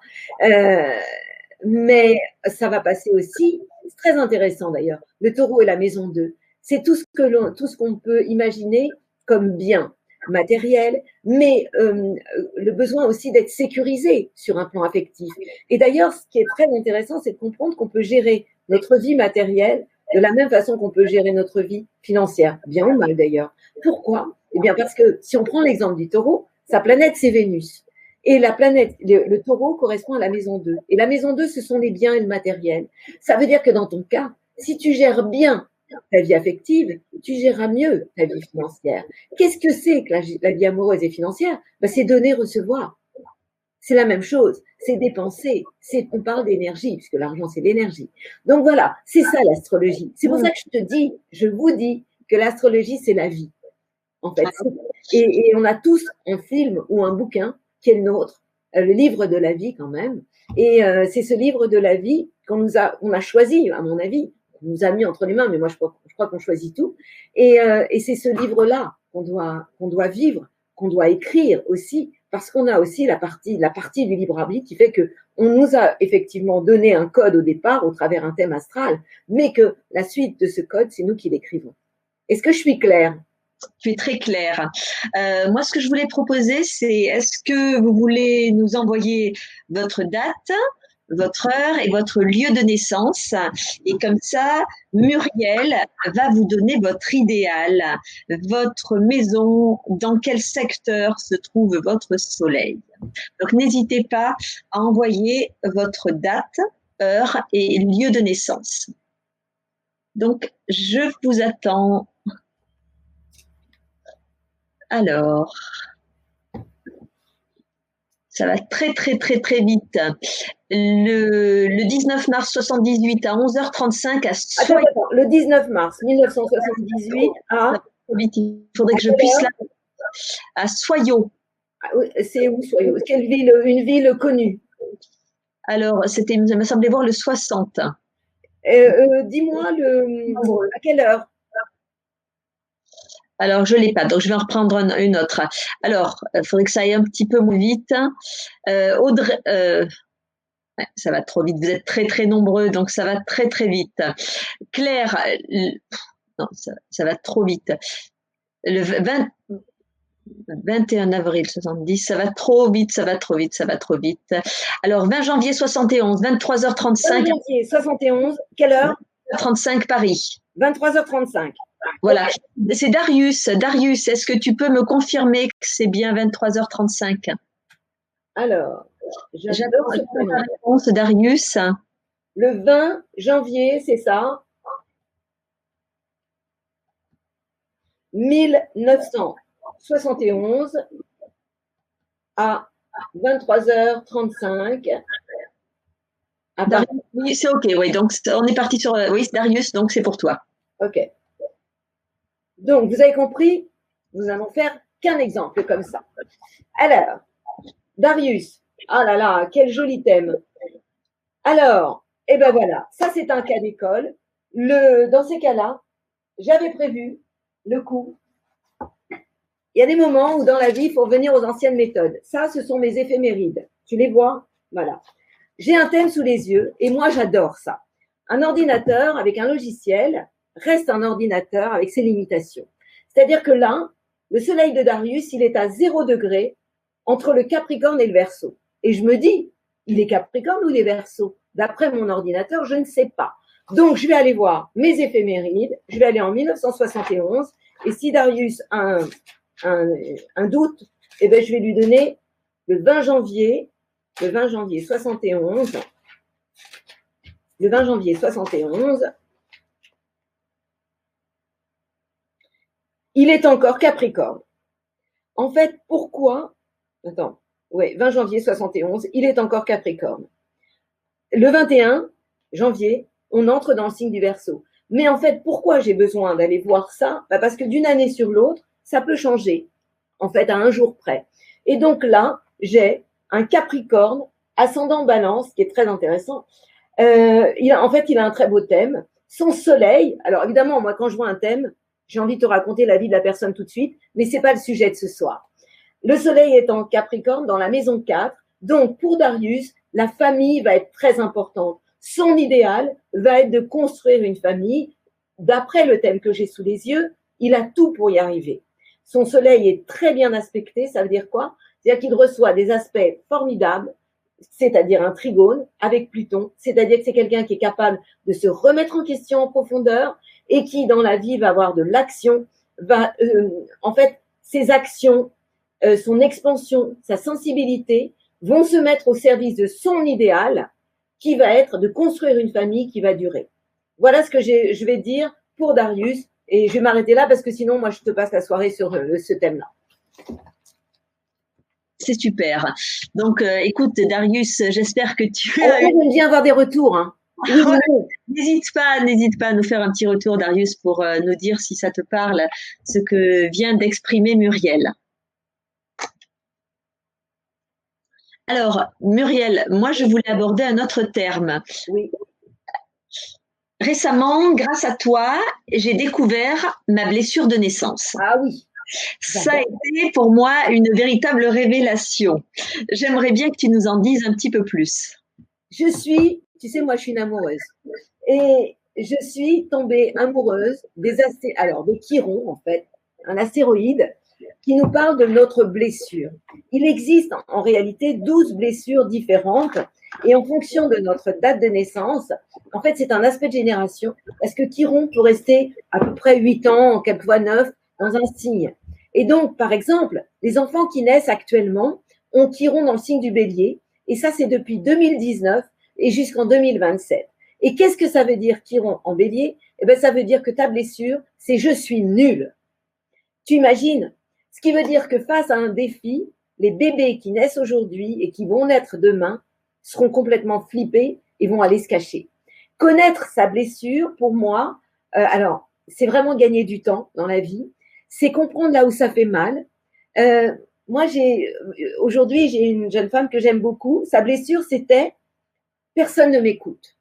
Mais ça va passer aussi, c'est très intéressant d'ailleurs, le taureau et la maison 2. C'est tout ce qu'on peut imaginer comme bien matériel, mais le besoin aussi d'être sécurisé sur un plan affectif. Et d'ailleurs, ce qui est très intéressant, c'est de comprendre qu'on peut gérer notre vie matérielle de la même façon qu'on peut gérer notre vie financière, bien ou mal d'ailleurs. Pourquoi? Eh bien parce que si on prend l'exemple du taureau, sa planète c'est Vénus. Et la planète, le taureau correspond à la maison 2. Et la maison 2, ce sont les biens et le matériel. Ça veut dire que dans ton cas, si tu gères bien ta vie affective, tu géreras mieux ta vie financière. Qu'est-ce que c'est que la vie amoureuse et financière? C'est donner, recevoir. C'est la même chose, c'est dépenser, on parle d'énergie, puisque l'argent c'est l'énergie. Donc voilà, c'est ça l'astrologie. C'est pour ça que je vous dis que l'astrologie c'est la vie, en fait. Et on a tous un film ou un bouquin qui est le nôtre, le livre de la vie quand même. Et c'est ce livre de la vie on a choisi, à mon avis, on nous a mis entre les mains, mais moi je crois qu'on choisit tout. Et c'est ce livre-là qu'on doit vivre, qu'on doit écrire aussi, parce qu'on a aussi la partie du libre arbitre qui fait que on nous a effectivement donné un code au départ au travers un thème astral, mais que la suite de ce code, c'est nous qui l'écrivons. Est-ce que je suis claire? Tu es très claire. Moi, ce que je voulais proposer, c'est est-ce que vous voulez nous envoyer votre date, votre heure et votre lieu de naissance? Et comme ça, Muriel va vous donner votre idéal, votre maison, dans quel secteur se trouve votre soleil. Donc, n'hésitez pas à envoyer votre date, heure et lieu de naissance. Donc, je vous attends. Alors, ça va très, très, très, très vite. Le 19 mars 78 à 11h35 à Soyaux. Attends, le 19 mars 1978 à... Il faudrait que je puisse là. À Soyaux. C'est où Soyaux? Quelle ville? Une ville connue? Alors, ça me semblait voir le 60. Dis-moi à quelle heure? Alors, je ne l'ai pas, donc je vais en reprendre une autre. Alors, il faudrait que ça aille un petit peu moins vite. Audrey, ça va trop vite, vous êtes très très nombreux, donc ça va très très vite. Claire, non, ça va trop vite. Le 21 avril 70, ça va trop vite, ça va trop vite, ça va trop vite. Alors, 20 janvier 71, 23h35. 20 janvier 71, quelle heure? 35 Paris. 23h35. Voilà, c'est Darius. Darius, est-ce que tu peux me confirmer que c'est bien 23h35? Alors, j'adore la réponse, Darius. Le 20 janvier, c'est ça? 1971 à 23h35 à Paris. Oui, c'est OK, oui, donc on est parti sur... Oui, Darius, donc c'est pour toi. OK. Donc, vous avez compris, nous n'allons faire qu'un exemple comme ça. Alors, Darius, ah là là, quel joli thème. Alors, eh ben voilà, ça c'est un cas d'école. Dans ces cas-là, j'avais prévu le coup il y a des moments où dans la vie, il faut revenir aux anciennes méthodes. Ça, ce sont mes éphémérides. Tu les vois? Voilà. J'ai un thème sous les yeux et moi, j'adore ça. Un ordinateur avec un logiciel reste un ordinateur avec ses limitations. C'est-à-dire que là, le soleil de Darius, il est à 0 degré entre le Capricorne et le Verseau. Et je me dis, il est Capricorne ou il est Verseau? D'après mon ordinateur, je ne sais pas. Donc, je vais aller voir mes éphémérides. Je vais aller en 1971. Et si Darius a un doute, eh ben, je vais lui donner le 20 janvier 71. Le 20 janvier 71. Il est encore Capricorne. En fait, pourquoi? Attends. Ouais, 20 janvier 71, il est encore Capricorne. Le 21 janvier, on entre dans le signe du Verseau. Mais en fait, pourquoi j'ai besoin d'aller voir ça? Parce que d'une année sur l'autre, ça peut changer, en fait, à un jour près. Et donc là, j'ai un Capricorne, ascendant Balance, qui est très intéressant. Il a un très beau thème. Son soleil, alors évidemment, moi, quand je vois un thème, j'ai envie de te raconter la vie de la personne tout de suite, mais c'est pas le sujet de ce soir. Le soleil est en Capricorne dans la maison 4. Donc, pour Darius, la famille va être très importante. Son idéal va être de construire une famille. D'après le thème que j'ai sous les yeux, il a tout pour y arriver. Son soleil est très bien aspecté. Ça veut dire quoi? C'est-à-dire qu'il reçoit des aspects formidables, c'est-à-dire un trigone avec Pluton. C'est-à-dire que c'est quelqu'un qui est capable de se remettre en question en profondeur et qui, dans la vie, va avoir de l'action. En fait, ses actions, son expansion, sa sensibilité vont se mettre au service de son idéal qui va être de construire une famille qui va durer. Voilà ce que je vais dire pour Darius et je vais m'arrêter là parce que sinon, moi, je te passe la soirée sur ce thème-là. C'est super. Donc, écoute, Darius, j'espère que tu as... J'aime bien avoir des retours. Hein. N'hésite pas à nous faire un petit retour, Darius, pour nous dire si ça te parle, ce que vient d'exprimer Muriel. Alors, Muriel, moi, je voulais aborder un autre terme. Oui. Récemment, grâce à toi, j'ai découvert ma blessure de naissance. Ah oui. Ça a été pour moi une véritable révélation. J'aimerais bien que tu nous en dises un petit peu plus. Tu sais, moi, je suis une amoureuse. Et je suis tombée amoureuse de Chiron, en fait, un astéroïde qui nous parle de notre blessure. Il existe en réalité 12 blessures différentes et en fonction de notre date de naissance, en fait, c'est un aspect de génération parce que Chiron peut rester à peu près 8 ans, quelquefois 9, dans un signe. Et donc, par exemple, les enfants qui naissent actuellement ont Chiron dans le signe du Bélier et ça, c'est depuis 2019 et jusqu'en 2027. Et qu'est-ce que ça veut dire, Chiron en Bélier? Eh bien, ça veut dire que ta blessure, c'est « je suis nul ». Tu imagines? Ce qui veut dire que face à un défi, les bébés qui naissent aujourd'hui et qui vont naître demain seront complètement flippés et vont aller se cacher. Connaître sa blessure, pour moi, alors, c'est vraiment gagner du temps dans la vie, c'est comprendre là où ça fait mal. Moi, aujourd'hui, j'ai une jeune femme que j'aime beaucoup. Sa blessure, c'était « personne ne m'écoute ».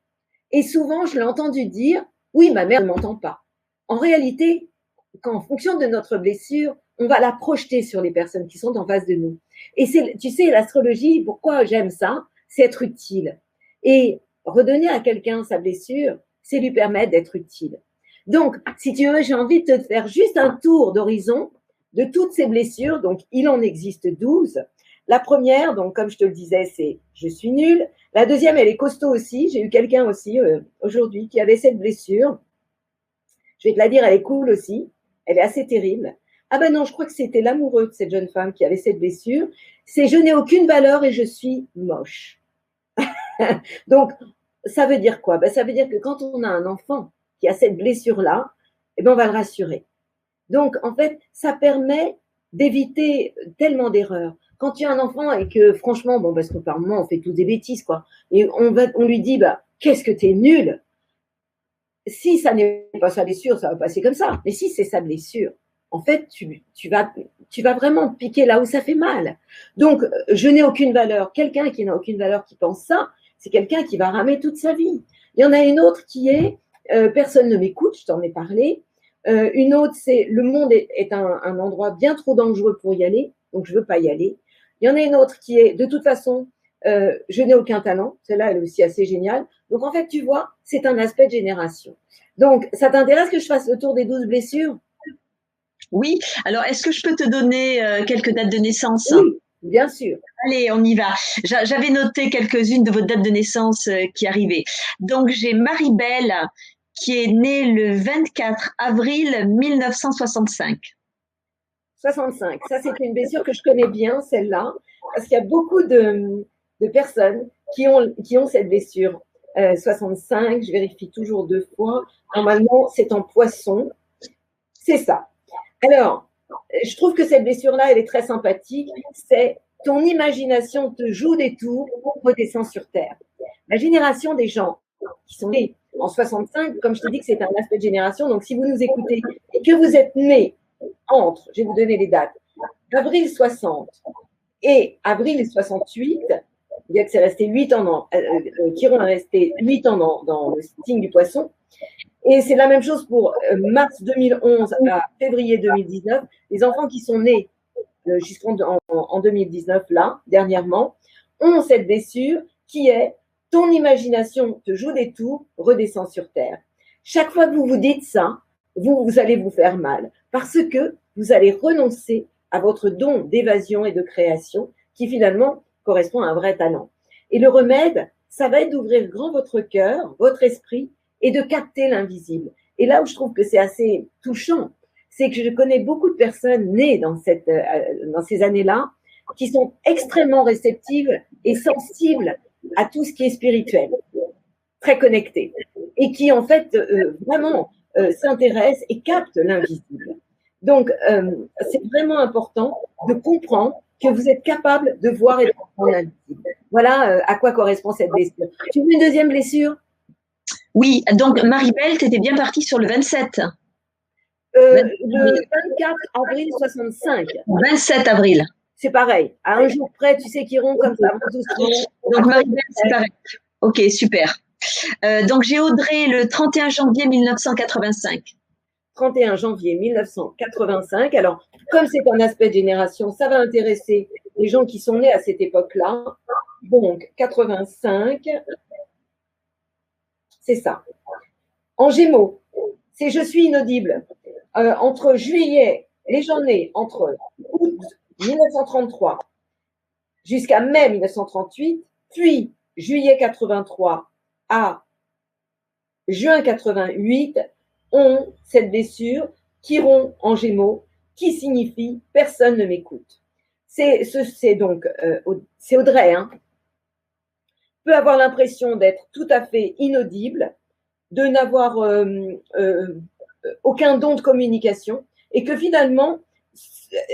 Et souvent, je l'ai entendu dire « oui, ma mère ne m'entend pas ». En réalité, en fonction de notre blessure, on va la projeter sur les personnes qui sont en face de nous. Et tu sais, l'astrologie, pourquoi j'aime ça? C'est être utile. Et redonner à quelqu'un sa blessure, c'est lui permettre d'être utile. Donc, si tu veux, j'ai envie de te faire juste un tour d'horizon de toutes ces blessures. Donc, il en existe 12. La première, donc, comme je te le disais, c'est « je suis nulle ». La deuxième, elle est costaud aussi. J'ai eu quelqu'un aussi aujourd'hui qui avait cette blessure. Je vais te la dire, elle est cool aussi. Elle est assez terrible. Ah ben non, je crois que c'était l'amoureux de cette jeune femme qui avait cette blessure. C'est « je n'ai aucune valeur et je suis moche ». Donc, ça veut dire quoi? Ben, ça veut dire que quand on a un enfant qui a cette blessure-là, eh ben, on va le rassurer. Donc, en fait, ça permet d'éviter tellement d'erreurs. Quand tu as un enfant et que, franchement, bon, parce que par moment, on fait tous des bêtises, quoi. Et on lui dit, bah, qu'est-ce que t'es nul? Si ça n'est pas sa blessure, ça va passer comme ça. Mais si c'est sa blessure, en fait, tu vas vraiment piquer là où ça fait mal. Donc, je n'ai aucune valeur. Quelqu'un qui n'a aucune valeur, qui pense ça, c'est quelqu'un qui va ramer toute sa vie. Il y en a une autre qui est personne ne m'écoute, je t'en ai parlé. Une autre, c'est le monde est un endroit bien trop dangereux pour y aller, donc je ne veux pas y aller. Il y en a une autre qui est, de toute façon, je n'ai aucun talent. Celle-là, elle est aussi assez géniale. Donc, en fait, tu vois, c'est un aspect de génération. Donc, ça t'intéresse que je fasse le tour des 12 blessures? Oui, alors est-ce que je peux te donner quelques dates de naissance? Oui, bien sûr. Allez, on y va. J'avais noté quelques-unes de vos dates de naissance qui arrivaient. Donc, j'ai Marie-Belle qui est née le 24 avril 1965. 65. Ça, c'est une blessure que je connais bien, celle-là, parce qu'il y a beaucoup de personnes qui ont cette blessure. 65, je vérifie toujours 2 fois. Normalement, c'est en poisson. C'est ça. Alors, je trouve que cette blessure-là, elle est très sympathique. C'est ton imagination te joue des tours, redescend sur Terre. La génération des gens qui sont nés en 65, comme je te dis que c'est un aspect de génération, donc si vous nous écoutez et que vous êtes nés entre, je vais vous donner les dates, avril 60 et avril 68, bien que c'est resté 8 ans, Chiron est resté 8 ans dans le signe du poisson, et c'est la même chose pour mars 2011 à février 2019. Les enfants qui sont nés jusqu'en 2019, là, dernièrement, ont cette blessure qui est ton imagination te joue des tours, redescend sur Terre. Chaque fois que vous vous dites ça, vous allez vous faire mal parce que vous allez renoncer à votre don d'évasion et de création qui finalement correspond à un vrai talent. Et le remède, ça va être d'ouvrir grand votre cœur, votre esprit et de capter l'invisible. Et là où je trouve que c'est assez touchant, c'est que je connais beaucoup de personnes nées dans ces années-là qui sont extrêmement réceptives et sensibles à tout ce qui est spirituel, très connectées, et qui en fait vraiment s'intéressent et captent l'invisible. Donc, c'est vraiment important de comprendre que vous êtes capable de voir et de comprendre l'invisible. Voilà à quoi correspond cette blessure. Tu veux une deuxième blessure? Oui, donc Marie-Belle, tu étais bien partie sur le 27. Le 24 avril 65. 27 avril. C'est pareil. À un jour près, tu sais, Chiron, comme ça, doucement. Donc Marie-Belle, c'est pareil. Ok, super. Donc j'ai Audrey le 31 janvier 1985. 31 janvier 1985. Alors, comme c'est un aspect de génération, ça va intéresser les gens qui sont nés à cette époque-là. Donc, 85, c'est ça. En Gémeaux, c'est je suis inaudible. Entre juillet, les gens nés entre août 1933 jusqu'à mai 1938, puis juillet 83 à juin 88, ont cette blessure Chiron en Gémeaux qui signifie personne ne m'écoute. C'est donc c'est Audrey, hein, peut avoir l'impression d'être tout à fait inaudible, de n'avoir aucun don de communication, et que finalement,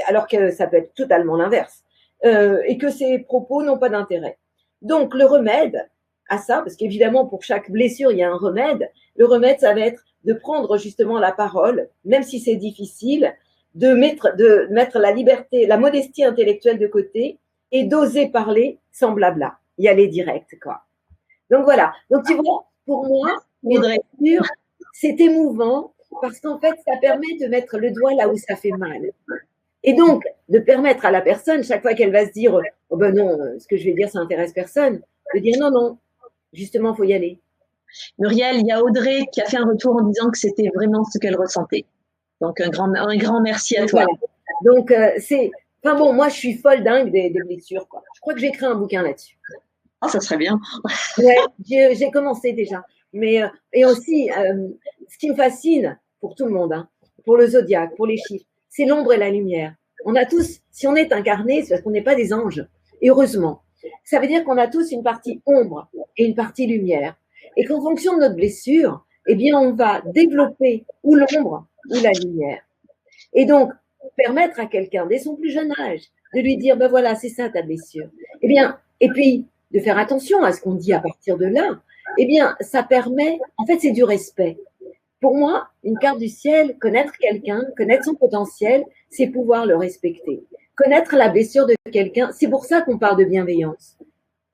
alors que ça peut être totalement l'inverse, et que ses propos n'ont pas d'intérêt. Donc le remède à ça, parce qu'évidemment pour chaque blessure il y a un remède, le remède ça va être de prendre justement la parole, même si c'est difficile, de mettre la liberté, la modestie intellectuelle de côté et d'oser parler sans blabla, y aller direct quoi. Donc voilà. Donc tu vois, pour moi, c'est émouvant parce qu'en fait, ça permet de mettre le doigt là où ça fait mal. Et donc, de permettre à la personne, chaque fois qu'elle va se dire oh ben non, ce que je vais dire, ça n'intéresse personne, de dire non, non, justement, il faut y aller. Muriel, il y a Audrey qui a fait un retour en disant que c'était vraiment ce qu'elle ressentait. Donc, un grand merci à toi. Voilà. Donc, enfin bon, moi, je suis folle dingue des blessures, quoi. Je crois que j'écris un bouquin là-dessus. Ah, ça serait bien. Ouais, j'ai commencé déjà. Mais, et aussi, ce qui me fascine pour tout le monde, hein, pour le zodiaque, pour les chiffres, c'est l'ombre et la lumière. On a tous, si on est incarné, c'est parce qu'on n'est pas des anges. Et heureusement. Ça veut dire qu'on a tous une partie ombre et une partie lumière. Et qu'en fonction de notre blessure, eh bien, on va développer ou l'ombre ou la lumière. Et donc, permettre à quelqu'un, dès son plus jeune âge, de lui dire, ben voilà, c'est ça ta blessure. Eh bien, et puis, de faire attention à ce qu'on dit à partir de là, eh bien, ça permet, en fait, c'est du respect. Pour moi, une carte du ciel, connaître quelqu'un, connaître son potentiel, c'est pouvoir le respecter. Connaître la blessure de quelqu'un, c'est pour ça qu'on parle de bienveillance.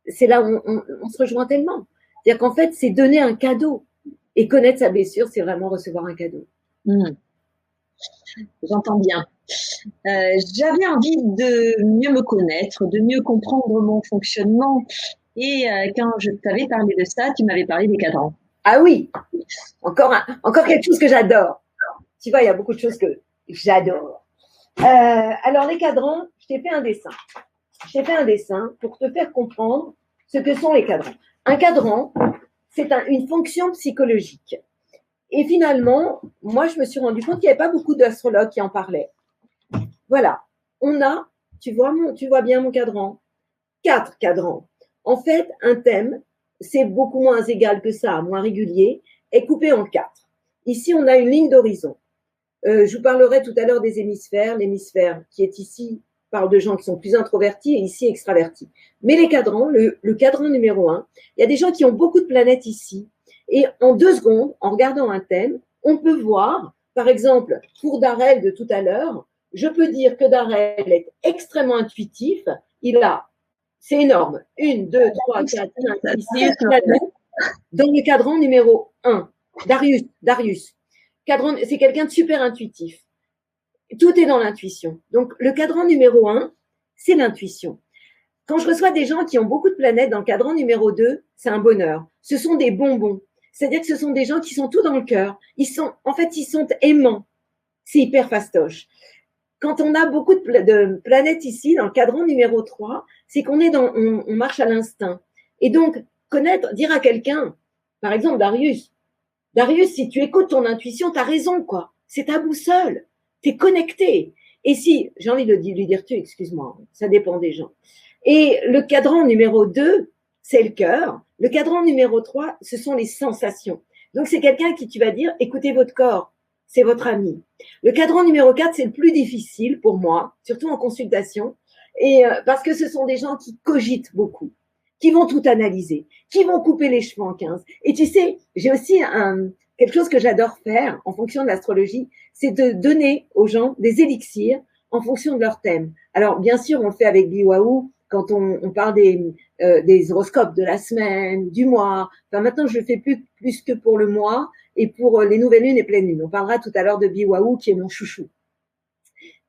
C'est là où on se rejoint tellement. C'est-à-dire qu'en fait, c'est donner un cadeau. Et connaître sa blessure, c'est vraiment recevoir un cadeau. Mmh. J'entends bien. J'avais envie de mieux me connaître, de mieux comprendre mon fonctionnement. Et quand je t'avais parlé de ça, tu m'avais parlé des cadrans. Ah oui, encore quelque chose que j'adore. Tu vois, il y a beaucoup de choses que j'adore. Alors, les cadrans, je t'ai fait un dessin. Je t'ai fait un dessin pour te faire comprendre ce que sont les cadrans. Un cadran, c'est une fonction psychologique. Et finalement, moi, je me suis rendu compte qu'il n'y avait pas beaucoup d'astrologues qui en parlaient. Voilà. On a, tu vois bien mon cadran, 4 cadrans. En fait, un thème, c'est beaucoup moins égal que ça, moins régulier, est coupé en 4. Ici, on a une ligne d'horizon. Je vous parlerai tout à l'heure des hémisphères. L'hémisphère qui est ici parle de gens qui sont plus introvertis et ici extravertis. Mais les cadrans, le cadran numéro 1, il y a des gens qui ont beaucoup de planètes ici. Et en 2 secondes, en regardant un thème, on peut voir, par exemple, pour Darrell de tout à l'heure, je peux dire que Darrell est extrêmement intuitif. Il a, c'est énorme, 1, 2, 3, 4, 5, 6, 7 planètes dans le cadran numéro 1. Darius. C'est quelqu'un de super intuitif. Tout est dans l'intuition. Donc, le cadran numéro 1, c'est l'intuition. Quand je reçois des gens qui ont beaucoup de planètes dans le cadran numéro 2, c'est un bonheur. Ce sont des bonbons. C'est-à-dire que ce sont des gens qui sont tout dans le cœur. Ils sont aimants. C'est hyper fastoche. Quand on a beaucoup de planètes ici, dans le cadran numéro 3, c'est qu'on on marche à l'instinct. Et donc, dire à quelqu'un, par exemple, Darius, si tu écoutes ton intuition, tu as raison, quoi. C'est ta boussole. Tu es connecté. Et si, j'ai envie de lui dire excuse-moi, ça dépend des gens. Et le cadran numéro 2, c'est le cœur. Le cadran numéro 3, ce sont les sensations. Donc, c'est quelqu'un qui tu vas dire, écoutez votre corps, c'est votre ami. Le cadran numéro 4, c'est le plus difficile pour moi, surtout en consultation, et parce que ce sont des gens qui cogitent beaucoup, qui vont tout analyser, qui vont couper les cheveux en 15. Et tu sais, j'ai aussi quelque chose que j'adore faire en fonction de l'astrologie, c'est de donner aux gens des élixirs en fonction de leur thème. Alors, bien sûr, on le fait avec Biwaou quand on parle des horoscopes de la semaine, du mois. Enfin, maintenant, je le fais plus que pour le mois et pour les nouvelles lunes et pleines lunes. On parlera tout à l'heure de Biwaou, qui est mon chouchou.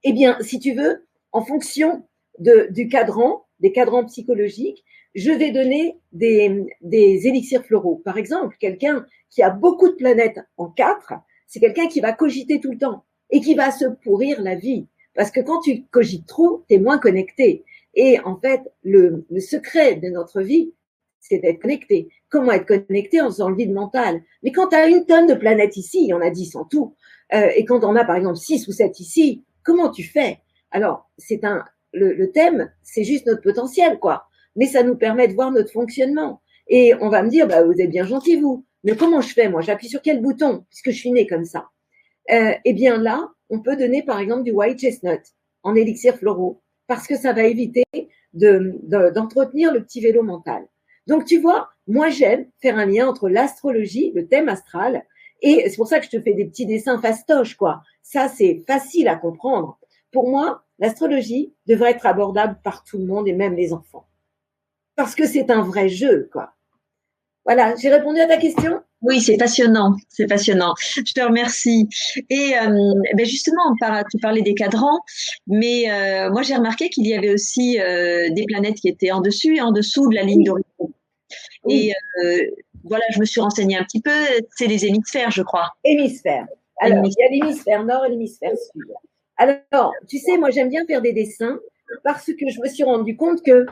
Eh bien, si tu veux, en fonction du cadran, des cadrans psychologiques, je vais donner des élixirs floraux. Par exemple, quelqu'un qui a beaucoup de planètes en 4, c'est quelqu'un qui va cogiter tout le temps et qui va se pourrir la vie. Parce que quand tu cogites trop, tu es moins connecté. Et en fait, le secret de notre vie, c'est d'être connecté. Comment être connecté en faisant le vide mental? Mais quand tu as 1 tonne de planètes ici, il y en a 10 en tout, et quand on a par exemple 6 ou 7 ici, comment tu fais? Alors, le thème, c'est juste notre potentiel, quoi. Mais ça nous permet de voir notre fonctionnement. Et on va me dire, bah, vous êtes bien gentil, vous. Mais comment je fais, moi? J'appuie sur quel bouton? Puisque je suis née comme ça. Eh bien là, on peut donner par exemple du white chestnut en élixir floraux parce que ça va éviter d'entretenir le petit vélo mental. Donc tu vois, moi j'aime faire un lien entre l'astrologie, le thème astral, et c'est pour ça que je te fais des petits dessins fastoches, quoi. Ça, c'est facile à comprendre. Pour moi, l'astrologie devrait être abordable par tout le monde et même les enfants. Parce que c'est un vrai jeu, quoi. Voilà, j'ai répondu à ta question? Oui, c'est passionnant, c'est passionnant. Je te remercie. Et ben justement, tu parlais des cadrans, mais moi j'ai remarqué qu'il y avait aussi des planètes qui étaient en dessus et en dessous de la ligne d'horizon. Oui. Et voilà, je me suis renseignée un petit peu. C'est les hémisphères, je crois. Hémisphère. Alors, il y a l'hémisphère nord et l'hémisphère sud. Alors, tu sais, moi j'aime bien faire des dessins parce que je me suis rendu compte que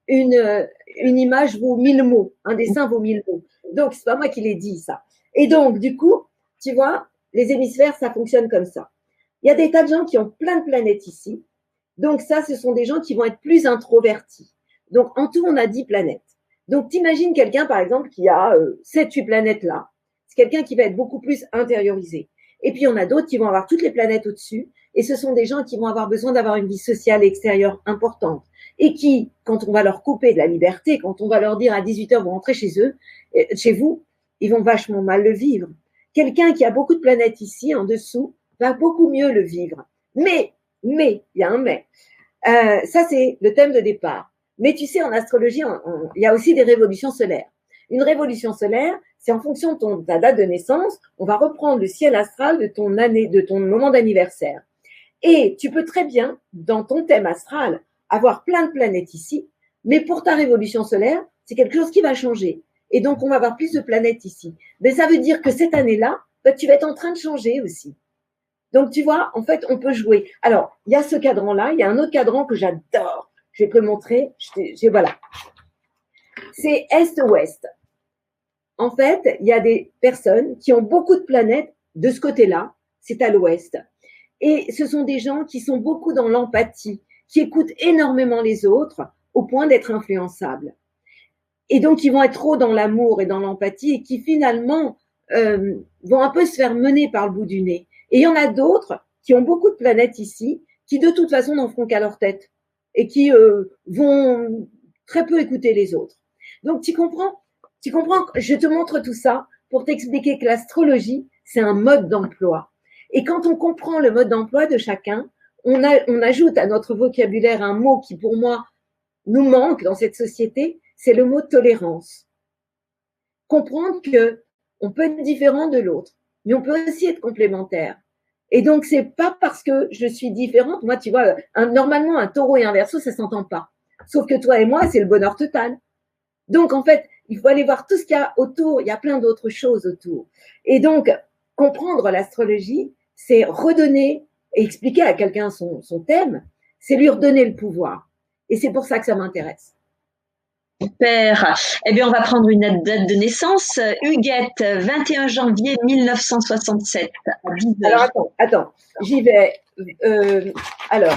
une image vaut 1000 mots, un dessin vaut 1000 mots. Donc, c'est pas moi qui l'ai dit, ça. Et donc, du coup, tu vois, les hémisphères, ça fonctionne comme ça. Il y a des tas de gens qui ont plein de planètes ici. Donc, ça, ce sont des gens qui vont être plus introvertis. Donc, en tout, on a 10 planètes. Donc, t'imagines quelqu'un, par exemple, qui a 7-8 planètes là. C'est quelqu'un qui va être beaucoup plus intériorisé. Et puis, on a d'autres qui vont avoir toutes les planètes au-dessus. Et ce sont des gens qui vont avoir besoin d'avoir une vie sociale extérieure importante. Et qui, quand on va leur couper de la liberté, quand on va leur dire à 18h, vous rentrez chez eux, chez vous, ils vont vachement mal le vivre. Quelqu'un qui a beaucoup de planètes ici, en dessous, va beaucoup mieux le vivre. Mais, il y a un mais. Ça, c'est le thème de départ. Mais tu sais, en astrologie, il y a aussi des révolutions solaires. Une révolution solaire, c'est en fonction de ta date de naissance, on va reprendre le ciel astral de ton année, de ton moment d'anniversaire. Et tu peux très bien, dans ton thème astral, avoir plein de planètes ici, mais pour ta révolution solaire, c'est quelque chose qui va changer. Et donc, on va avoir plus de planètes ici. Mais ça veut dire que cette année-là, bah, tu vas être en train de changer aussi. Donc, tu vois, en fait, on peut jouer. Alors, il y a ce cadran-là, il y a un autre cadran que j'adore. Je vais te le montrer. Voilà. C'est Est-Ouest. En fait, il y a des personnes qui ont beaucoup de planètes de ce côté-là, c'est à l'ouest. Et ce sont des gens qui sont beaucoup dans l'empathie, qui écoutent énormément les autres au point d'être influençables. Et donc, ils vont être trop dans l'amour et dans l'empathie et qui finalement vont un peu se faire mener par le bout du nez. Et il y en a d'autres qui ont beaucoup de planètes ici, qui de toute façon n'en feront qu'à leur tête et qui vont très peu écouter les autres. Donc, tu comprends, je te montre tout ça pour t'expliquer que l'astrologie, c'est un mode d'emploi. Et quand on comprend le mode d'emploi de chacun, on ajoute à notre vocabulaire un mot qui, pour moi, nous manque dans cette société, c'est le mot tolérance. Comprendre que on peut être différent de l'autre, mais on peut aussi être complémentaire. Et donc, c'est pas parce que je suis différente. Moi, tu vois, normalement, un taureau et un verseau, ça s'entend pas. Sauf que toi et moi, c'est le bonheur total. Donc, en fait, il faut aller voir tout ce qu'il y a autour. Il y a plein d'autres choses autour. Et donc, comprendre l'astrologie, c'est redonner et expliquer à quelqu'un son thème, c'est lui redonner le pouvoir. Et c'est pour ça que ça m'intéresse. Super. Eh bien, on va prendre une date de naissance. Huguette, 21 janvier 1967, à 10 h. Alors, attends, j'y vais. Alors,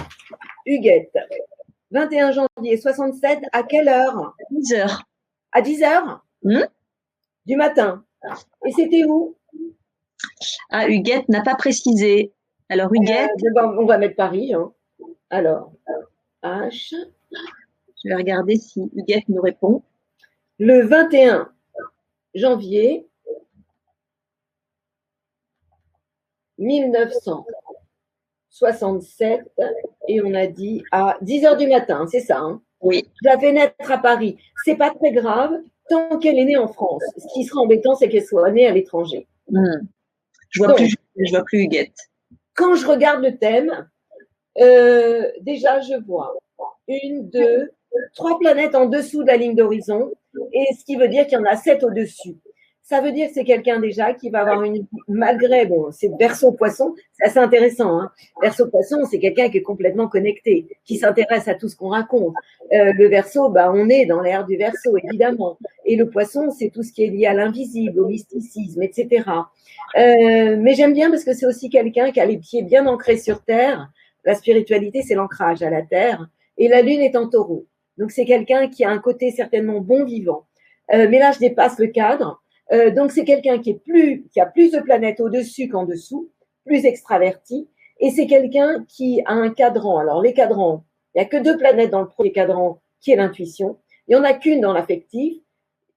Huguette, 21 janvier 67, à quelle heure? À 10 h. À 10 h du matin. Et c'était où? Ah, Huguette n'a pas précisé. Alors, Huguette. On va mettre Paris. Hein. Alors, H. Je vais regarder si Huguette nous répond. Le 21 janvier 1967, et on a dit à 10 h du matin, c'est ça, hein? Oui. Je la fais naître à Paris. C'est pas très grave tant qu'elle est née en France. Ce qui sera embêtant, c'est qu'elle soit née à l'étranger. Je vois plus Huguette. Quand je regarde le thème, déjà je vois 1, 2, 3 planètes en dessous de la ligne d'horizon, et ce qui veut dire qu'il y en a 7 au-dessus. Ça veut dire que c'est quelqu'un déjà qui va avoir malgré, bon, c'est Verseau-Poisson, c'est assez intéressant, hein. Verseau-Poisson, c'est quelqu'un qui est complètement connecté, qui s'intéresse à tout ce qu'on raconte. Le Verseau, bah, on est dans l'ère du Verseau, évidemment. Et le Poisson, c'est tout ce qui est lié à l'invisible, au mysticisme, etc. Mais j'aime bien parce que c'est aussi quelqu'un qui a les pieds bien ancrés sur Terre. La spiritualité, c'est l'ancrage à la Terre. Et la Lune est en Taureau. Donc, c'est quelqu'un qui a un côté certainement bon vivant. Mais là, je dépasse le cadre. Donc, c'est quelqu'un qui a plus de planètes au-dessus qu'en dessous, plus extraverti. Et c'est quelqu'un qui a un cadran. Alors, les cadrans, il n'y a que 2 planètes dans le premier cadran, qui est l'intuition. Il n'y en a qu'une dans l'affectif.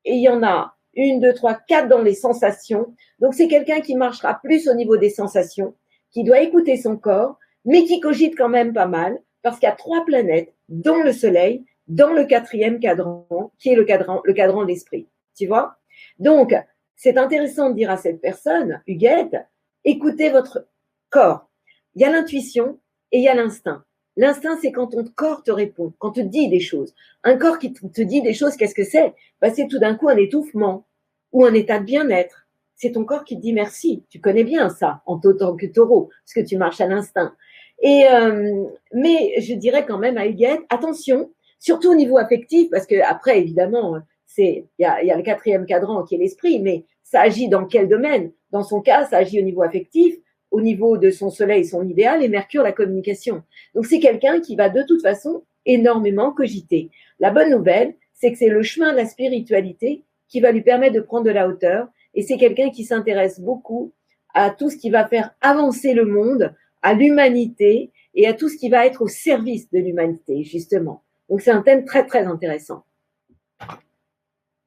Et il y en a 1, 2, 3, 4 dans les sensations. Donc, c'est quelqu'un qui marchera plus au niveau des sensations, qui doit écouter son corps, mais qui cogite quand même pas mal, parce qu'il y a 3 planètes, dont le Soleil, dans le 4e cadran, qui est le cadran de l'esprit. Tu vois? Donc, c'est intéressant de dire à cette personne, Huguette, écoutez votre corps. Il y a l'intuition et il y a l'instinct. L'instinct, c'est quand ton corps te répond, quand te dit des choses. Un corps qui te dit des choses, qu'est-ce que c'est? Ben, c'est tout d'un coup un étouffement ou un état de bien-être. C'est ton corps qui te dit merci. Tu connais bien ça en tant que taureau, parce que tu marches à l'instinct. Mais je dirais quand même à Huguette, attention, surtout au niveau affectif, parce que après, évidemment, il y a le 4e cadran qui est l'esprit, mais ça agit dans quel domaine? Dans son cas, ça agit au niveau affectif, au niveau de son soleil, son idéal, et Mercure, la communication. Donc, c'est quelqu'un qui va de toute façon énormément cogiter. La bonne nouvelle, c'est que c'est le chemin de la spiritualité qui va lui permettre de prendre de la hauteur, et c'est quelqu'un qui s'intéresse beaucoup à tout ce qui va faire avancer le monde, à l'humanité et à tout ce qui va être au service de l'humanité, justement. Donc, c'est un thème très, très intéressant.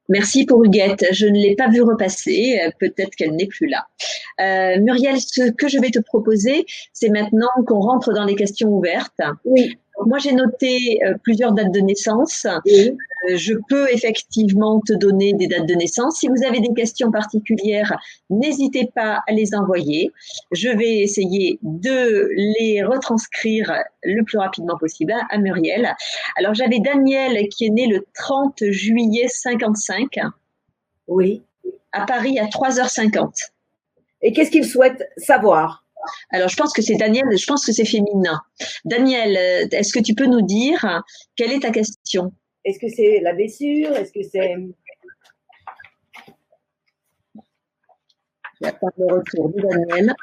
Merci pour Huguette. Je ne l'ai pas vue repasser. Peut-être qu'elle n'est plus là. Muriel, ce que je vais te proposer, c'est maintenant qu'on rentre dans les questions ouvertes. Oui. Moi, j'ai noté plusieurs dates de naissance. Oui. Je peux effectivement te donner des dates de naissance. Si vous avez des questions particulières, n'hésitez pas à les envoyer. Je vais essayer de les retranscrire le plus rapidement possible à Muriel. Alors, j'avais Daniel qui est né le 30 juillet 55. Oui. À Paris à 3h50. Et qu'est-ce qu'il souhaite savoir? Alors, je pense que c'est Daniel, je pense que c'est féminin. Daniel, est-ce que tu peux nous dire quelle est ta question? Est-ce que c'est la blessure? Est-ce que c'est… J'attends le retour de Daniel.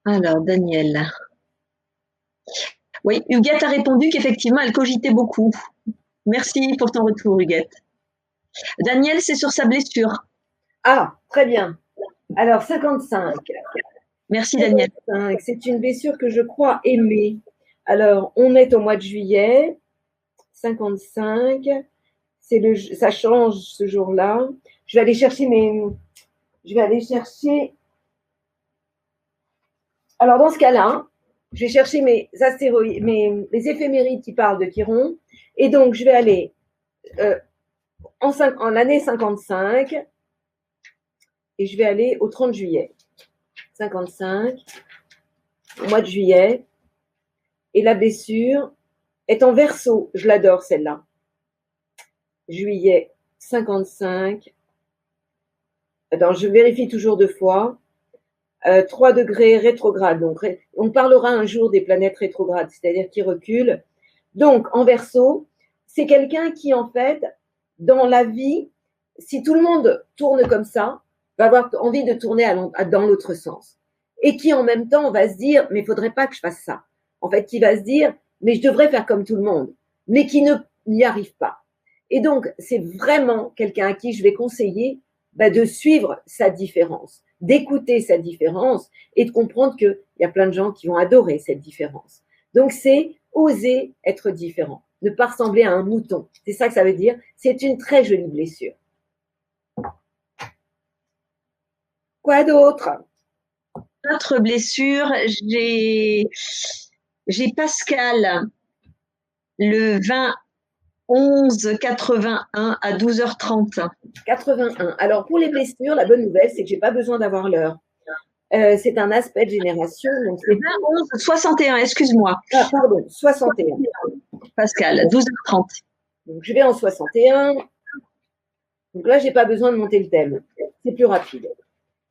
Alors, Daniel. Oui, Huguette a répondu qu'effectivement, elle cogitait beaucoup. Merci pour ton retour, Huguette. Daniel, c'est sur sa blessure. Ah, très bien. Alors, 55. Merci, Daniel. 55, c'est une blessure que je crois aimer. Alors, on est au mois de juillet. 55. Ça change ce jour-là. Je vais aller chercher Alors, dans ce cas-là, je vais chercher mes astéroïdes, les éphémérides qui parlent de Chiron. Et donc, je vais aller en l'année 55 et je vais aller au 30 juillet. 55, au mois de juillet. Et la blessure est en Verseau. Je l'adore, celle-là. Juillet 55. Attends, je vérifie toujours 2 fois. 3 degrés rétrograde. Donc, on parlera un jour des planètes rétrogrades, c'est-à-dire qui reculent. Donc, en Verseau, c'est quelqu'un qui, en fait, dans la vie, si tout le monde tourne comme ça, va avoir envie de tourner dans l'autre sens. Et qui, en même temps, va se dire, mais il faudrait pas que je fasse ça. En fait, qui va se dire, mais je devrais faire comme tout le monde, mais qui n'y arrive pas. Et donc, c'est vraiment quelqu'un à qui je vais conseiller de suivre sa différence, d'écouter sa différence et de comprendre qu'il y a plein de gens qui vont adorer cette différence. Donc, c'est oser être différent, ne pas ressembler à un mouton. C'est ça que ça veut dire. C'est une très jolie blessure. Quoi d'autre? Autre blessure, j'ai Pascal le 20 11 81 à 12h30. 81. Alors, pour les blessures, la bonne nouvelle, c'est que j'ai pas besoin d'avoir l'heure. C'est un aspect de génération. Donc c'est 20 11 61, excuse-moi. Ah, pardon, 61. Pascal, 12h30. Donc, je vais en 61. Donc là, j'ai pas besoin de monter le thème. C'est plus rapide.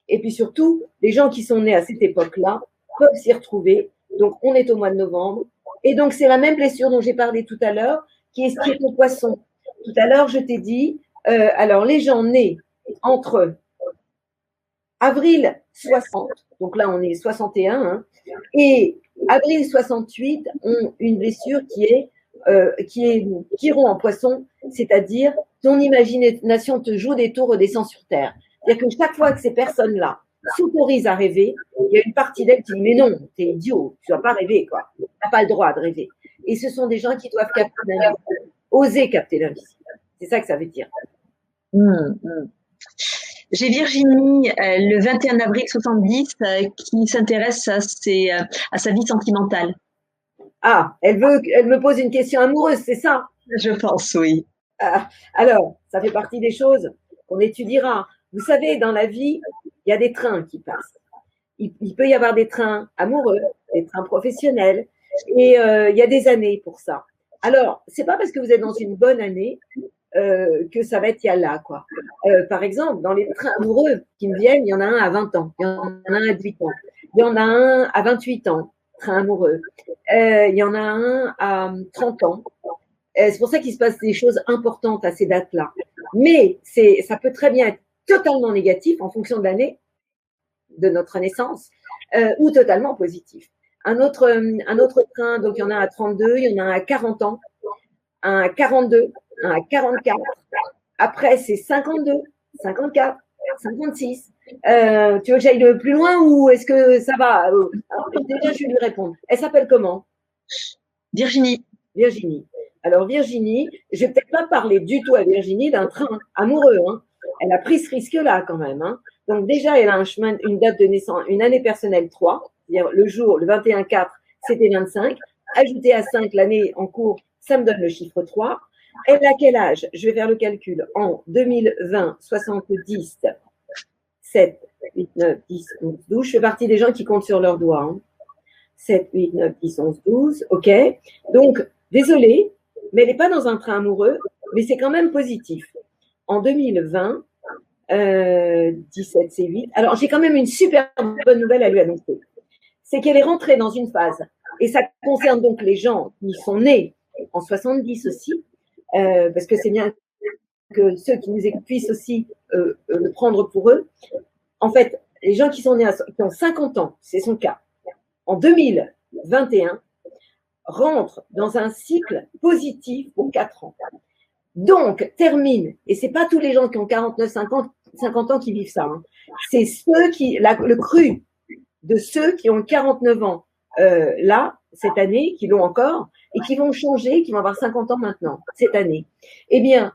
Et puis surtout, les gens qui sont nés à cette époque-là peuvent s'y retrouver. Donc, on est au mois de novembre. Et donc, c'est la même blessure dont j'ai parlé tout à l'heure, qui est au poisson. Tout à l'heure, je t'ai dit, alors les gens nés entre avril 60, donc là, on est 61, hein, et avril 68 ont une blessure qui est Chiron en poisson, c'est-à-dire ton imagination te joue des tours, redescend sur terre. C'est-à-dire que chaque fois que ces personnes-là s'autorisent à rêver, il y a une partie d'elles qui dit mais non, t'es idiot, tu ne dois pas rêver, quoi. Tu n'as pas le droit de rêver. Et ce sont des gens qui doivent capter l'invisible, oser capter l'invisible. C'est ça que ça veut dire. J'ai Virginie, le 21 avril 70, qui s'intéresse à sa vie sentimentale. Ah, elle me pose une question amoureuse, c'est ça? Je pense, oui. Alors, ça fait partie des choses qu'on étudiera. Vous savez, dans la vie, il y a des trains qui passent. Il peut y avoir des trains amoureux, des trains professionnels, et il y a des années pour ça. Alors, c'est pas parce que vous êtes dans une bonne année que ça va être là, quoi. Par exemple, dans les trains amoureux qui me viennent, il y en a un à 20 ans, il y en a un à 18 ans, il y en a un à 28 ans, train amoureux. Il y en a un à 30 ans. C'est pour ça qu'il se passe des choses importantes à ces dates-là. Mais ça peut très bien être totalement négatif en fonction de l'année de notre naissance ou totalement positif. Un autre train, donc il y en a un à 32, il y en a un à 40 ans, un à 42, un à 44. Après, c'est 52, 54, 56. Tu veux que j'aille plus loin ou est-ce que ça va? Alors, déjà, je vais lui répondre. Elle s'appelle comment? Virginie. Virginie. Alors Virginie, je vais peut-être pas parler du tout à Virginie d'un train amoureux. Hein. Elle a pris ce risque-là quand même. Hein. Donc déjà, elle a un chemin, une date de naissance, une année personnelle 3, c'est-à-dire le jour, le 21-4, c'était 25. Ajouter à 5 l'année en cours, ça me donne le chiffre 3. Elle a quel âge? Je vais faire le calcul. En 2020, 70, 7, 8, 9, 10, 11, 12. Je fais partie des gens qui comptent sur leurs doigts. Hein. 7, 8, 9, 10, 11, 12. OK. Donc, désolée, mais elle n'est pas dans un train amoureux, mais c'est quand même positif. En 2020, 17, c'est 8. Alors, j'ai quand même une super bonne nouvelle à lui annoncer. C'est qu'elle est rentrée dans une phase, et ça concerne donc les gens qui sont nés en 70 aussi, parce que c'est bien que ceux qui nous écoutent puissent aussi le prendre pour eux. En fait, les gens qui sont nés, qui ont 50 ans, c'est son cas, en 2021, rentrent dans un cycle positif pour 4 ans. Donc, termine, et c'est pas tous les gens qui ont 49, 50 ans qui vivent ça, hein. C'est ceux qui, le cru de ceux qui ont 49 ans là, cette année, qui l'ont encore, et qui vont changer, qui vont avoir 50 ans maintenant, cette année. Eh bien,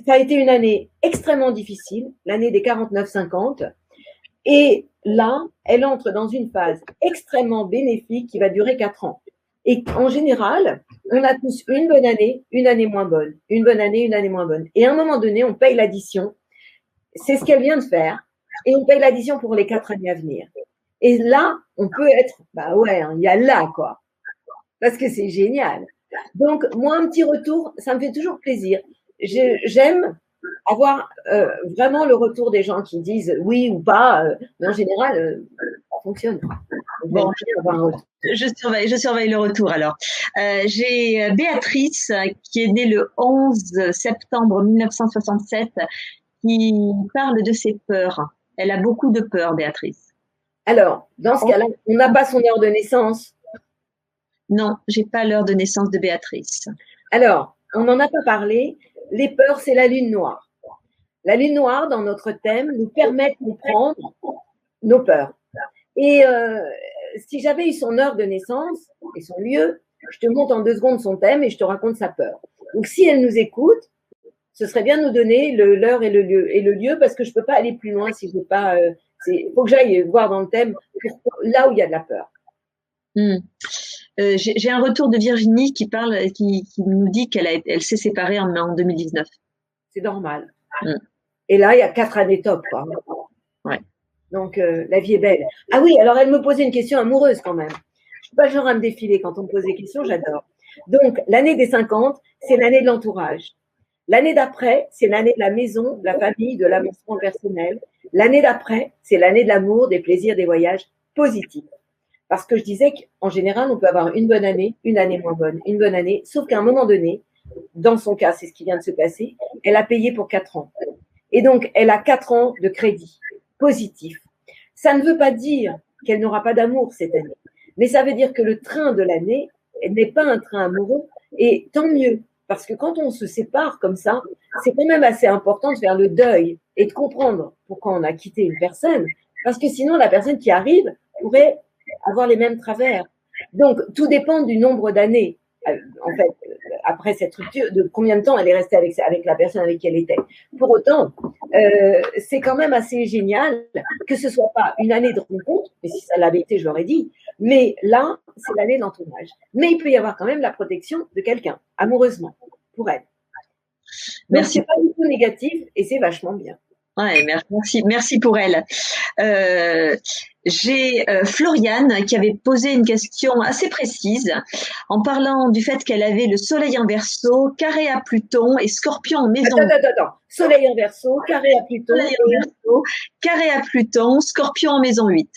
ça a été une année extrêmement difficile, l'année des 49-50, et là, elle entre dans une phase extrêmement bénéfique qui va durer 4 ans. Et en général, on a tous une bonne année, une année moins bonne, une bonne année, une année moins bonne. Et à un moment donné, on paye l'addition. C'est ce qu'elle vient de faire. Et on paye l'addition pour les 4 années à venir. Et là, on peut être, bah ouais, il y a là, quoi. Parce que c'est génial. Donc, moi, un petit retour, ça me fait toujours plaisir. J'aime avoir vraiment le retour des gens qui disent oui ou pas, mais en général, ça fonctionne. Bon, je surveille le retour alors. J'ai Béatrice qui est née le 11 septembre 1967 qui parle de ses peurs. Elle a beaucoup de peurs, Béatrice. Alors, dans ce cas-là, on n'a pas son heure de naissance. Non, j'ai pas l'heure de naissance de Béatrice. Alors, on n'en a pas parlé. Les peurs, c'est la lune noire. La lune noire, dans notre thème, nous permet de comprendre nos peurs. Et si j'avais eu son heure de naissance et son lieu, je te montre en 2 secondes son thème et je te raconte sa peur. Donc, si elle nous écoute, ce serait bien de nous donner l'heure et le lieu parce que je ne peux pas aller plus loin si je n'ai pas. Il faut que j'aille voir dans le thème là où il y a de la peur. J'ai un retour de Virginie qui nous dit qu'elle s'est séparée en 2019. C'est normal. Et là, il y a 4 années top, quoi. Ouais. Donc, la vie est belle. Ah oui, alors elle me posait une question amoureuse quand même. Je ne suis pas le genre à me défiler quand on me pose des questions, j'adore. Donc, l'année des 50, c'est l'année de l'entourage. L'année d'après, c'est l'année de la maison, de la famille, de l'avancement personnel. L'année d'après, c'est l'année de l'amour, des plaisirs, des voyages positifs. Parce que je disais qu'en général, on peut avoir une bonne année, une année moins bonne, une bonne année, sauf qu'à un moment donné, dans son cas, c'est ce qui vient de se passer, elle a payé pour 4 ans. Et donc, elle a 4 ans de crédit positif. Ça ne veut pas dire qu'elle n'aura pas d'amour cette année, mais ça veut dire que le train de l'année n'est pas un train amoureux, et tant mieux, parce que quand on se sépare comme ça, c'est quand même assez important de faire le deuil et de comprendre pourquoi on a quitté une personne, parce que sinon la personne qui arrive pourrait avoir les mêmes travers. Donc, tout dépend du nombre d'années, en fait, après cette rupture, de combien de temps elle est restée avec la personne avec qui elle était. Pour autant, c'est quand même assez génial que ce soit pas une année de rencontre, mais si ça l'avait été, je l'aurais dit, mais là, c'est l'année de l'entourage. Mais il peut y avoir quand même la protection de quelqu'un, amoureusement, pour elle. Donc, c'est pas du tout négatif et c'est vachement bien. Ouais, merci pour elle. J'ai Floriane qui avait posé une question assez précise en parlant du fait qu'elle avait le soleil en Verseau, carré à Pluton et Scorpion en maison. Attends. Soleil en Verseau, carré à Pluton. Soleil en Verseau, carré à Pluton, Scorpion en maison 8.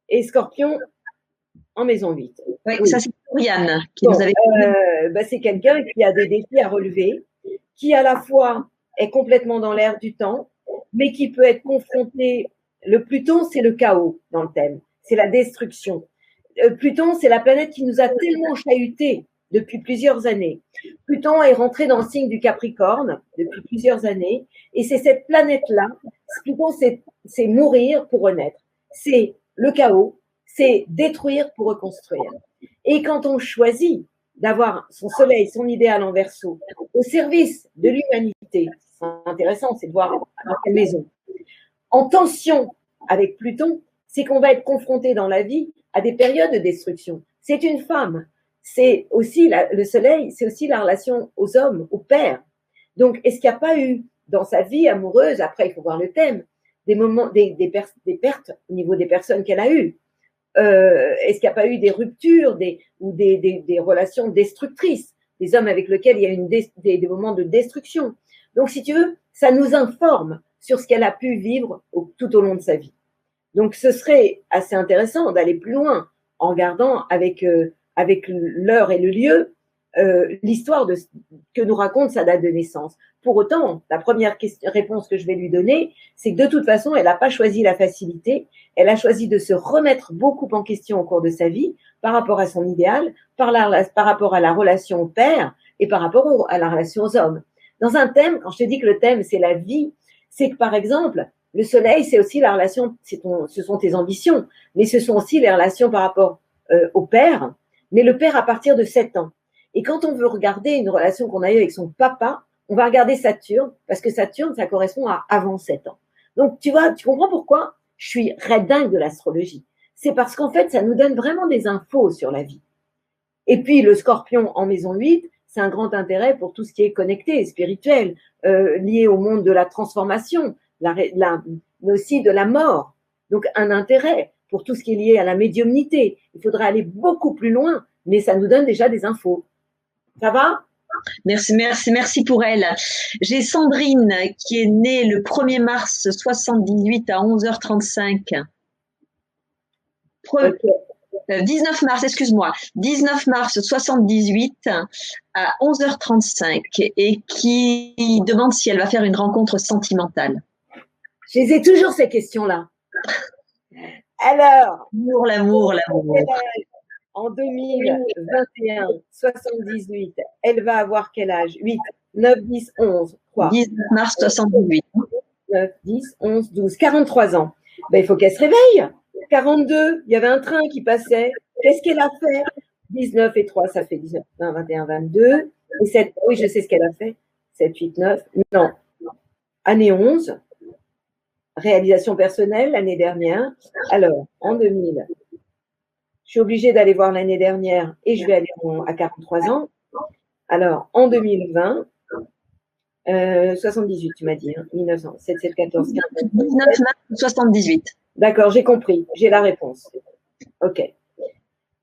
Et Scorpion en maison 8. Oui. Ça c'est Floriane qui nous avait c'est quelqu'un qui a des défis à relever, qui à la fois est complètement dans l'air du temps, mais qui peut être confronté. Le Pluton, c'est le chaos dans le thème, c'est la destruction. Pluton, c'est la planète qui nous a tellement chahutés depuis plusieurs années. Pluton est rentré dans le signe du Capricorne depuis plusieurs années, et c'est cette planète-là. Pluton, c'est mourir pour renaître. C'est le chaos, c'est détruire pour reconstruire. Et quand on choisit d'avoir son soleil, son idéal en Verseau, au service de l'humanité, c'est intéressant, c'est de voir dans quelle maison. En tension avec Pluton, c'est qu'on va être confronté dans la vie à des périodes de destruction. C'est une femme. C'est aussi le soleil, c'est aussi la relation aux hommes, aux pères. Donc, est-ce qu'il n'y a pas eu dans sa vie amoureuse, après il faut voir le thème, des moments, des pertes au niveau des personnes qu'elle a eues? Est-ce qu'il n'y a pas eu des ruptures ou des relations destructrices, des hommes avec lesquels il y a eu des moments de destruction? Donc, si tu veux, ça nous informe sur ce qu'elle a pu vivre tout au long de sa vie. Donc, ce serait assez intéressant d'aller plus loin en regardant avec l'heure et le lieu l'histoire que nous raconte sa date de naissance. Pour autant, la première réponse que je vais lui donner, c'est que de toute façon, elle n'a pas choisi la facilité, elle a choisi de se remettre beaucoup en question au cours de sa vie par rapport à son idéal, par rapport à la relation au père et par rapport à la relation aux hommes. Dans un thème, quand je te dis que le thème, c'est la vie, c'est que par exemple, le soleil, c'est aussi la relation, ce sont tes ambitions, mais ce sont aussi les relations par rapport au père, mais le père à partir de 7 ans. Et quand on veut regarder une relation qu'on a eue avec son papa, on va regarder Saturne, parce que Saturne, ça correspond à avant 7 ans. Donc, tu vois, tu comprends pourquoi je suis dingue de l'astrologie. C'est parce qu'en fait, ça nous donne vraiment des infos sur la vie. Et puis, le Scorpion en maison 8, c'est un grand intérêt pour tout ce qui est connecté, spirituel, lié au monde de la transformation, mais aussi de la mort. Donc, un intérêt pour tout ce qui est lié à la médiumnité. Il faudrait aller beaucoup plus loin, mais ça nous donne déjà des infos. Ça va? Merci pour elle. J'ai Sandrine qui est née le 1er mars 78 à 11h35. Okay. 19 mars, excuse-moi, 19 mars 78 à 11h35 et qui demande si elle va faire une rencontre sentimentale. Je les ai toujours ces questions-là. Alors, l'amour. En 2021, 78, elle va avoir quel âge? 8, 9, 10, 11, quoi? 19 mars 78. 9, 10, 11, 12, 43 ans. Ben, il faut qu'elle se réveille. 42, il y avait un train qui passait. Qu'est-ce qu'elle a fait? 19 et 3, ça fait 19, 20, 21, 22. Et 7, oui, je sais ce qu'elle a fait. 7, 8, 9, non. Année 11, réalisation personnelle l'année dernière. Alors, en 2000, je suis obligée d'aller voir l'année dernière et je vais aller à 43 ans. Alors, en 2020, 78, tu m'as dit, hein, 1900, 7, 7, 14, 15, 19 mars 78. D'accord, j'ai compris, j'ai la réponse. Ok.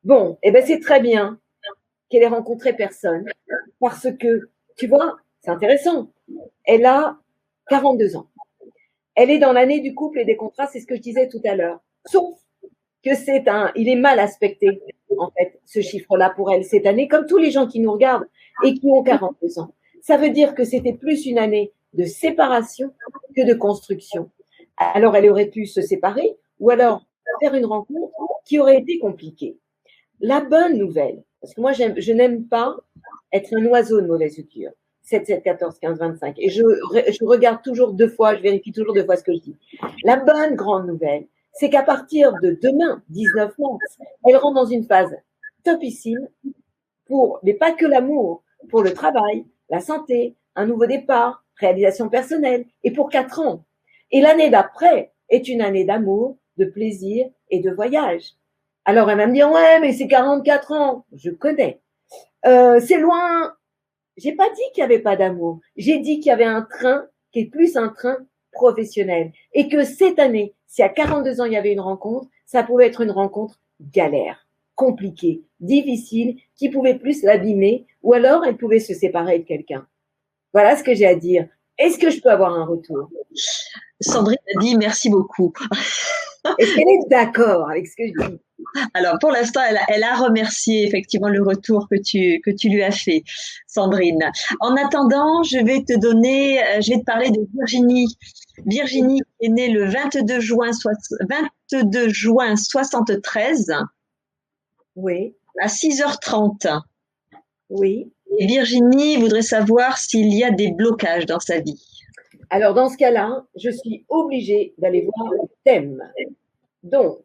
Bon, eh ben c'est très bien qu'elle ait rencontré personne parce que, tu vois, c'est intéressant. Elle a 42 ans. Elle est dans l'année du couple et des contrats, c'est ce que je disais tout à l'heure. Sauf que il est mal aspecté, en fait, ce chiffre-là pour elle cette année, comme tous les gens qui nous regardent et qui ont 42 ans. Ça veut dire que c'était plus une année de séparation que de construction. Alors, elle aurait pu se séparer ou alors faire une rencontre qui aurait été compliquée. La bonne nouvelle, parce que moi, je n'aime pas être un oiseau de mauvaise augure. 7, 7, 14, 15, 25. Et je regarde toujours 2 fois, je vérifie toujours 2 fois ce que je dis. La bonne grande nouvelle, c'est qu'à partir de demain, 19 mars, elle rentre dans une phase topissime mais pas que l'amour, pour le travail, la santé, un nouveau départ, réalisation personnelle, et pour 4 ans. Et l'année d'après est une année d'amour, de plaisir et de voyage. Alors elle va me dire, ouais, mais c'est 44 ans. Je connais. C'est loin. J'ai pas dit qu'il n'y avait pas d'amour. J'ai dit qu'il y avait un train qui est plus un train professionnel. Et que cette année, si à 42 ans, il y avait une rencontre, ça pouvait être une rencontre galère, compliquée, difficile, qui pouvait plus l'abîmer, ou alors elle pouvait se séparer de quelqu'un. Voilà ce que j'ai à dire. Est-ce que je peux avoir un retour? Sandrine a dit merci beaucoup. Est-ce qu'elle est d'accord avec ce que je dis? Alors, pour l'instant, elle a remercié effectivement le retour que tu lui as fait, Sandrine. En attendant, je vais te parler de Virginie. Virginie est née le 22 juin 73. Oui. À 6h30. Oui. Et Virginie voudrait savoir s'il y a des blocages dans sa vie. Alors, dans ce cas-là, je suis obligée d'aller voir le thème. Donc,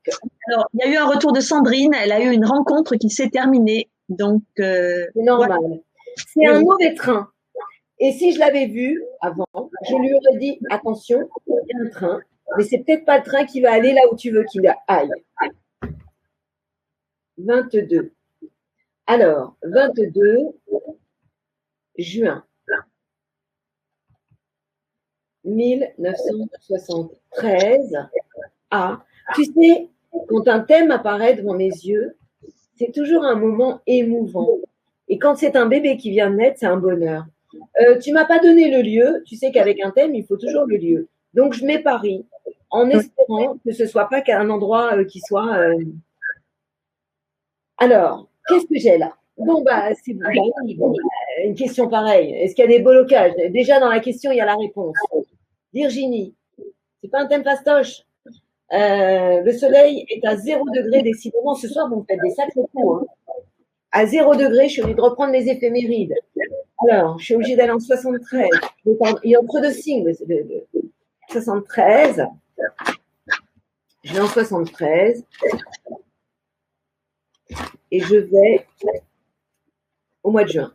alors, il y a eu un retour de Sandrine. Elle a eu une rencontre qui s'est terminée Donc, C'est voilà. normal. C'est un mauvais train. Et si je l'avais vu avant, je lui aurais dit attention, il y a un train, mais c'est peut-être pas le train qui va aller là où tu veux qu'il aille. 22. Alors, 22 juin 1973. Ah, tu sais, quand un thème apparaît devant mes yeux, c'est toujours un moment émouvant. Et quand c'est un bébé qui vient de naître, c'est un bonheur. Tu m'as pas donné le lieu. Tu sais qu'avec un thème, il faut toujours le lieu. Donc, je mets Paris en espérant que ce soit pas qu'un endroit qui soit. Alors, qu'est-ce que j'ai là? Bon, bah, c'est bon. Bah oui, bon, bah, une question pareille. Est-ce qu'il y a des blocages? Déjà, dans la question, il y a la réponse. Virginie, c'est pas un thème fastoche. Le soleil est à 0 degré. Décidément, ce soir, vous me faites des sacrés coups. Hein. À 0 degré, je suis obligée de reprendre mes éphémérides. Alors, je suis obligée d'aller en 73. Il y a entre deux signes. 73. Je vais en 73. Et je vais au mois de juin.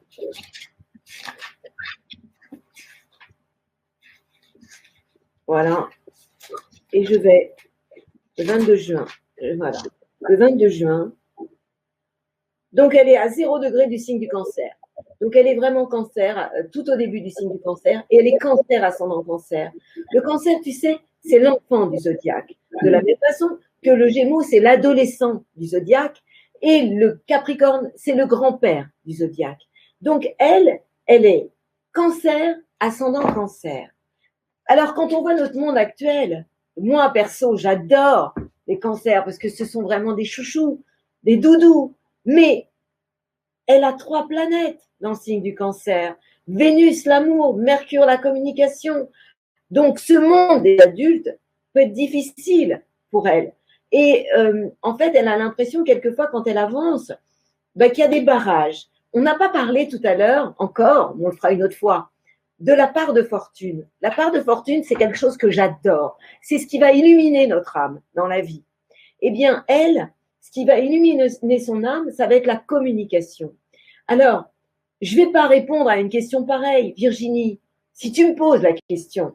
Voilà. Et je vais le 22 juin. Voilà. Le 22 juin. Donc, elle est à 0 degré du signe du cancer. Donc, elle est vraiment cancer tout au début du signe du cancer. Et elle est cancer ascendant cancer. Le cancer, tu sais, c'est l'enfant du zodiaque. De la même façon que le gémeaux, c'est l'adolescent du zodiaque. Et le capricorne, c'est le grand-père du zodiaque. Donc, elle est cancer ascendant cancer. Alors, quand on voit notre monde actuel, moi, perso, j'adore les cancers parce que ce sont vraiment des chouchous, des doudous. Mais elle a 3 planètes dans le signe du cancer. Vénus, l'amour, Mercure, la communication. Donc, ce monde des adultes peut être difficile pour elle. Et en fait, elle a l'impression, quelquefois, quand elle avance, qu'il y a des barrages. On n'a pas parlé tout à l'heure, encore, on le fera une autre fois, de la part de fortune. La part de fortune, c'est quelque chose que j'adore. C'est ce qui va illuminer notre âme dans la vie. Eh bien, elle, ce qui va illuminer son âme, ça va être la communication. Alors, je ne vais pas répondre à une question pareille. Virginie, si tu me poses la question,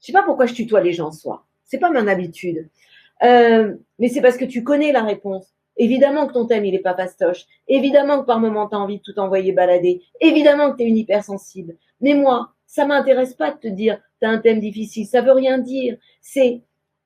je ne sais pas pourquoi je tutoie les gens ce soir. Ce n'est pas mon habitude. Mais c'est parce que tu connais la réponse. Évidemment que ton thème, il n'est pas fastoche. Évidemment que par moment, tu as envie de tout envoyer balader. Évidemment que tu es une hypersensible. Mais moi, ça ne m'intéresse pas de te dire tu as un thème difficile. Ça ne veut rien dire. C'est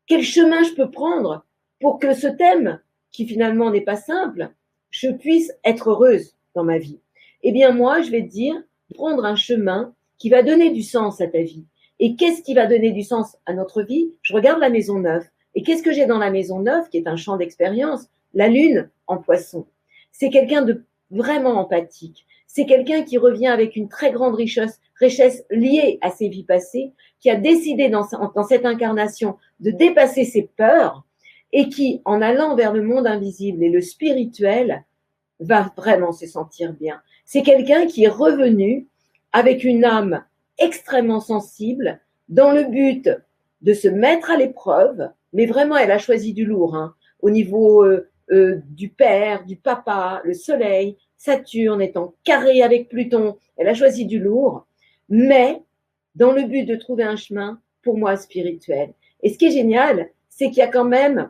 quel chemin je peux prendre pour que ce thème, qui finalement n'est pas simple, je puisse être heureuse dans ma vie. Eh bien, moi, je vais te dire, prendre un chemin qui va donner du sens à ta vie. Et qu'est-ce qui va donner du sens à notre vie? Je regarde la maison 9. Et qu'est-ce que j'ai dans la maison 9, qui est un champ d'expérience? La lune en poisson. C'est quelqu'un de vraiment empathique. C'est quelqu'un qui revient avec une très grande richesse liée à ses vies passées, qui a décidé dans cette incarnation de dépasser ses peurs et qui, en allant vers le monde invisible et le spirituel, va vraiment se sentir bien. C'est quelqu'un qui est revenu avec une âme extrêmement sensible dans le but de se mettre à l'épreuve, mais vraiment, elle a choisi du lourd, hein, au niveau du père, du papa, le soleil, Saturne étant carré avec Pluton, elle a choisi du lourd, mais dans le but de trouver un chemin, pour moi, spirituel. Et ce qui est génial, c'est qu'il y a quand même,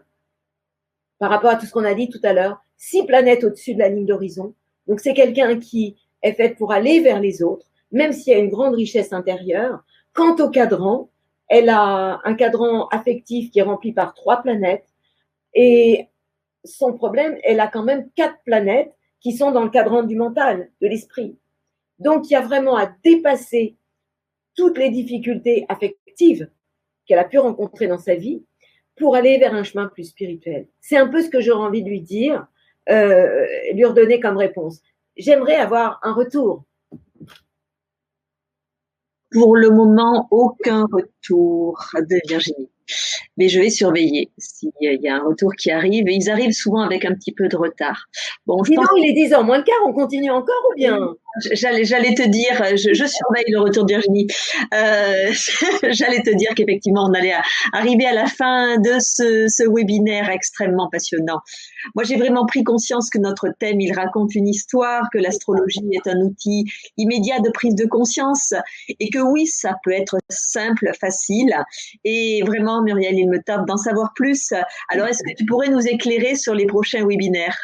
par rapport à tout ce qu'on a dit tout à l'heure, 6 planètes au-dessus de la ligne d'horizon. Donc, c'est quelqu'un qui est fait pour aller vers les autres, même s'il y a une grande richesse intérieure. Quant au cadran, elle a un cadran affectif qui est rempli par 3 planètes. Et son problème, elle a quand même 4 planètes qui sont dans le cadran du mental, de l'esprit. Donc, il y a vraiment à dépasser toutes les difficultés affectives qu'elle a pu rencontrer dans sa vie pour aller vers un chemin plus spirituel. C'est un peu ce que j'aurais envie de lui dire, lui redonner comme réponse. J'aimerais avoir un retour. Pour le moment, aucun retour de Virginie. Mais je vais surveiller s'il y a un retour qui arrive. Et ils arrivent souvent avec un petit peu de retard. Bon, dis donc, il est 10h moins le quart, on continue encore ou bien? J'allais te dire, je surveille le retour de Virginie. J'allais te dire qu'effectivement, on allait arriver à la fin de ce webinaire extrêmement passionnant. Moi, j'ai vraiment pris conscience que notre thème, il raconte une histoire, que l'astrologie est un outil immédiat de prise de conscience et que oui, ça peut être simple, facile. Et vraiment, Muriel, il me tarde d'en savoir plus. Alors, est-ce que tu pourrais nous éclairer sur les prochains webinaires?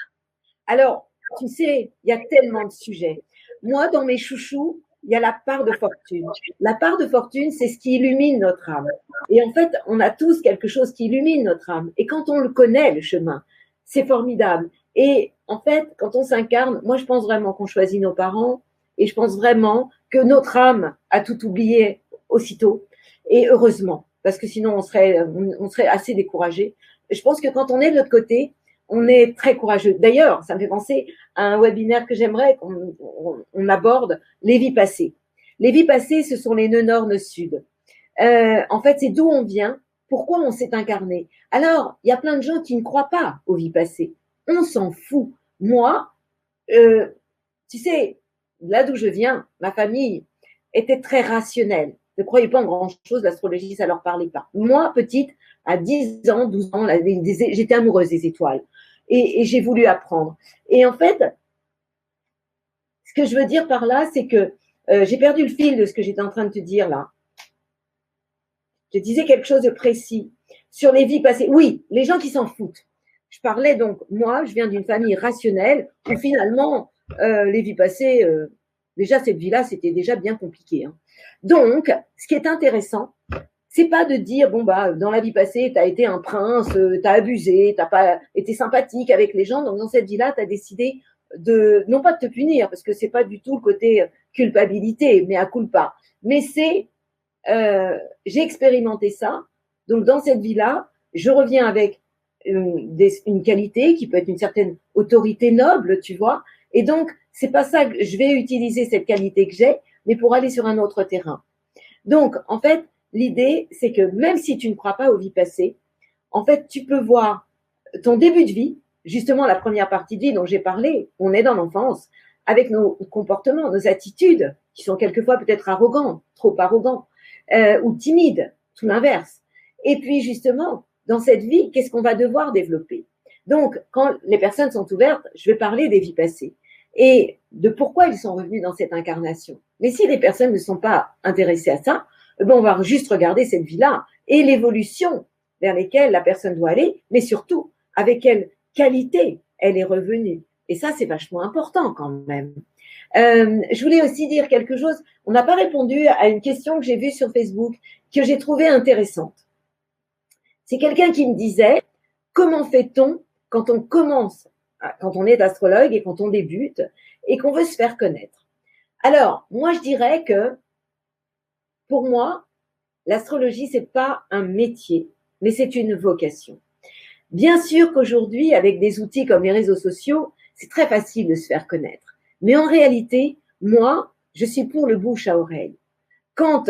Alors, tu sais, il y a tellement de sujets. Moi, dans mes chouchous, il y a la part de fortune. La part de fortune, c'est ce qui illumine notre âme. Et en fait, on a tous quelque chose qui illumine notre âme. Et quand on le connaît, le chemin, c'est formidable. Et en fait, quand on s'incarne, moi, je pense vraiment qu'on choisit nos parents et je pense vraiment que notre âme a tout oublié aussitôt. Et heureusement, parce que sinon, on serait assez découragé. Je pense que quand on est de l'autre côté, on est très courageux. D'ailleurs, ça me fait penser à un webinaire que j'aimerais qu'on aborde, les vies passées. Les vies passées, ce sont les nœuds nord, nœuds sud. En fait, c'est d'où on vient, pourquoi on s'est incarné. Alors, il y a plein de gens qui ne croient pas aux vies passées. On s'en fout. Moi, tu sais, là d'où je viens, ma famille était très rationnelle. Ne croyez pas en grand-chose, l'astrologie, ça leur parlait pas. Moi, petite, à 10 ans, 12 ans, j'étais amoureuse des étoiles. Et j'ai voulu apprendre. Et en fait, ce que je veux dire par là, c'est que j'ai perdu le fil de ce que j'étais en train de te dire là. Je disais quelque chose de précis sur les vies passées. Oui, les gens qui s'en foutent. Je parlais donc, moi, je viens d'une famille rationnelle où finalement, les vies passées, déjà cette vie-là, c'était déjà bien compliqué. Hein. Donc, ce qui est intéressant, c'est pas de dire, bon, bah, dans la vie passée, tu as été un prince, tu as abusé, tu n'as pas été sympathique avec les gens, donc dans cette vie-là, tu as décidé de, non pas de te punir, parce que c'est pas du tout le côté culpabilité, mais à culpa. Mais c'est, j'ai expérimenté ça, donc dans cette vie-là, je reviens avec une qualité qui peut être une certaine autorité noble, tu vois, et donc, c'est pas ça que je vais utiliser cette qualité que j'ai, mais pour aller sur un autre terrain. Donc, en fait, l'idée, c'est que même si tu ne crois pas aux vies passées, en fait, tu peux voir ton début de vie, justement la première partie de vie dont j'ai parlé, on est dans l'enfance, avec nos comportements, nos attitudes, qui sont quelquefois peut-être arrogants, trop arrogants, ou timides, tout l'inverse. Et puis, justement, dans cette vie, qu'est-ce qu'on va devoir développer? Donc, quand les personnes sont ouvertes, je vais parler des vies passées et de pourquoi ils sont revenus dans cette incarnation. Mais si les personnes ne sont pas intéressées à ça, on va juste regarder cette vie-là et l'évolution vers lesquelles la personne doit aller, mais surtout avec quelle qualité elle est revenue. Et ça, c'est vachement important quand même. Je voulais aussi dire quelque chose. On n'a pas répondu à une question que j'ai vue sur Facebook que j'ai trouvée intéressante. C'est quelqu'un qui me disait, comment fait-on quand on commence, quand on est astrologue et quand on débute et qu'on veut se faire connaître? Alors, moi, je dirais que pour moi, l'astrologie, c'est pas un métier, mais c'est une vocation. Bien sûr qu'aujourd'hui, avec des outils comme les réseaux sociaux, c'est très facile de se faire connaître. Mais en réalité, moi, je suis pour le bouche à oreille. Quand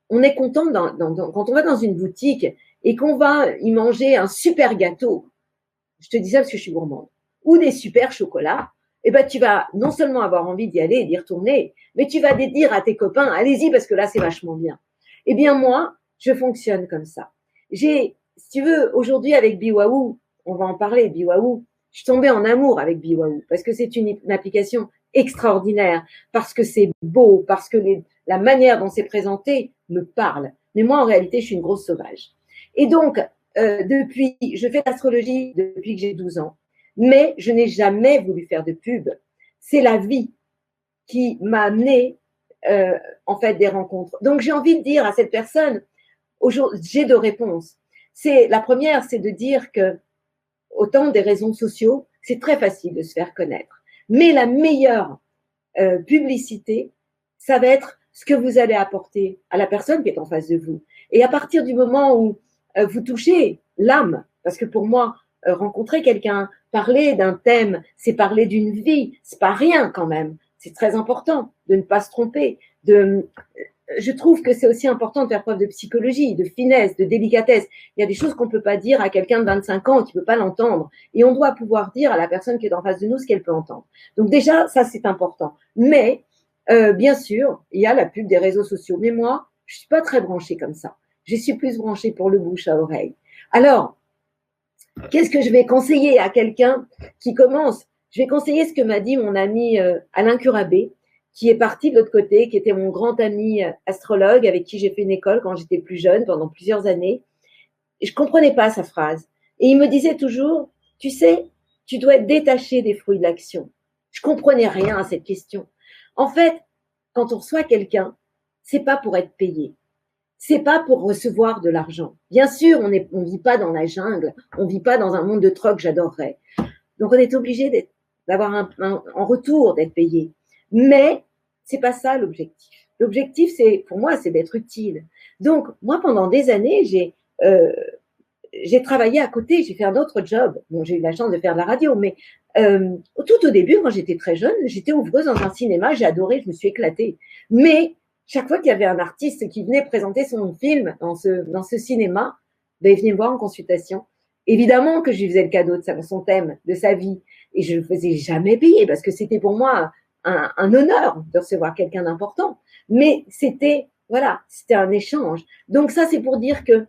on est content, quand on va dans une boutique et qu'on va y manger un super gâteau, je te dis ça parce que je suis gourmande, ou des super chocolats, eh ben, tu vas non seulement avoir envie d'y aller et d'y retourner, mais tu vas dire à tes copains, allez-y parce que là, c'est vachement bien. Eh bien, moi, je fonctionne comme ça. Si tu veux, aujourd'hui avec Biwaou, on va en parler, Biwaou, je suis tombée en amour avec Biwaou parce que c'est une application extraordinaire, parce que c'est beau, parce que la manière dont c'est présenté me parle. Mais moi, en réalité, je suis une grosse sauvage. Et donc, je fais l'astrologie depuis que j'ai 12 ans, mais je n'ai jamais voulu faire de pub. C'est la vie qui m'a amené en fait des rencontres. Donc j'ai envie de dire à cette personne, j'ai deux réponses. La première, c'est de dire que autant des réseaux sociaux, c'est très facile de se faire connaître. Mais la meilleure publicité, ça va être ce que vous allez apporter à la personne qui est en face de vous. Et à partir du moment où vous touchez l'âme, parce que pour moi, rencontrer quelqu'un, parler d'un thème, c'est parler d'une vie, c'est pas rien quand même. C'est très important de ne pas se tromper. Je trouve que c'est aussi important de faire preuve de psychologie, de finesse, de délicatesse. Il y a des choses qu'on ne peut pas dire à quelqu'un de 25 ans qui ne peut pas l'entendre. Et on doit pouvoir dire à la personne qui est en face de nous ce qu'elle peut entendre. Donc déjà, ça, c'est important. Mais Bien sûr, il y a la pub des réseaux sociaux, mais moi, je suis pas très branchée comme ça. Je suis plus branchée pour le bouche à oreille. Alors, qu'est-ce que je vais conseiller à quelqu'un qui commence? Je vais conseiller ce que m'a dit mon ami Alain Curabé, qui est parti de l'autre côté, qui était mon grand ami astrologue, avec qui j'ai fait une école quand j'étais plus jeune, pendant plusieurs années. Et je comprenais pas sa phrase. Et il me disait toujours, tu sais, tu dois être détaché des fruits de l'action. Je comprenais rien à cette question. En fait, quand on reçoit quelqu'un, c'est pas pour être payé. C'est pas pour recevoir de l'argent. Bien sûr, on vit pas dans la jungle, on vit pas dans un monde de troc, j'adorerais. Donc on est obligé d'avoir en retour d'être payé. Mais c'est pas ça l'objectif. L'objectif, pour moi, c'est d'être utile. Donc moi, pendant des années, j'ai travaillé à côté, j'ai fait un autre job. Bon, j'ai eu la chance de faire de la radio, mais tout au début, quand j'étais très jeune, j'étais ouvreuse dans un cinéma, j'ai adoré, je me suis éclatée. Mais chaque fois qu'il y avait un artiste qui venait présenter son film dans ce cinéma, ben, il venait me voir en consultation. Évidemment que je lui faisais le cadeau de son thème, de sa vie, et je ne le faisais jamais payer parce que c'était pour moi un honneur de recevoir quelqu'un d'important. Mais c'était un échange. Donc ça, c'est pour dire que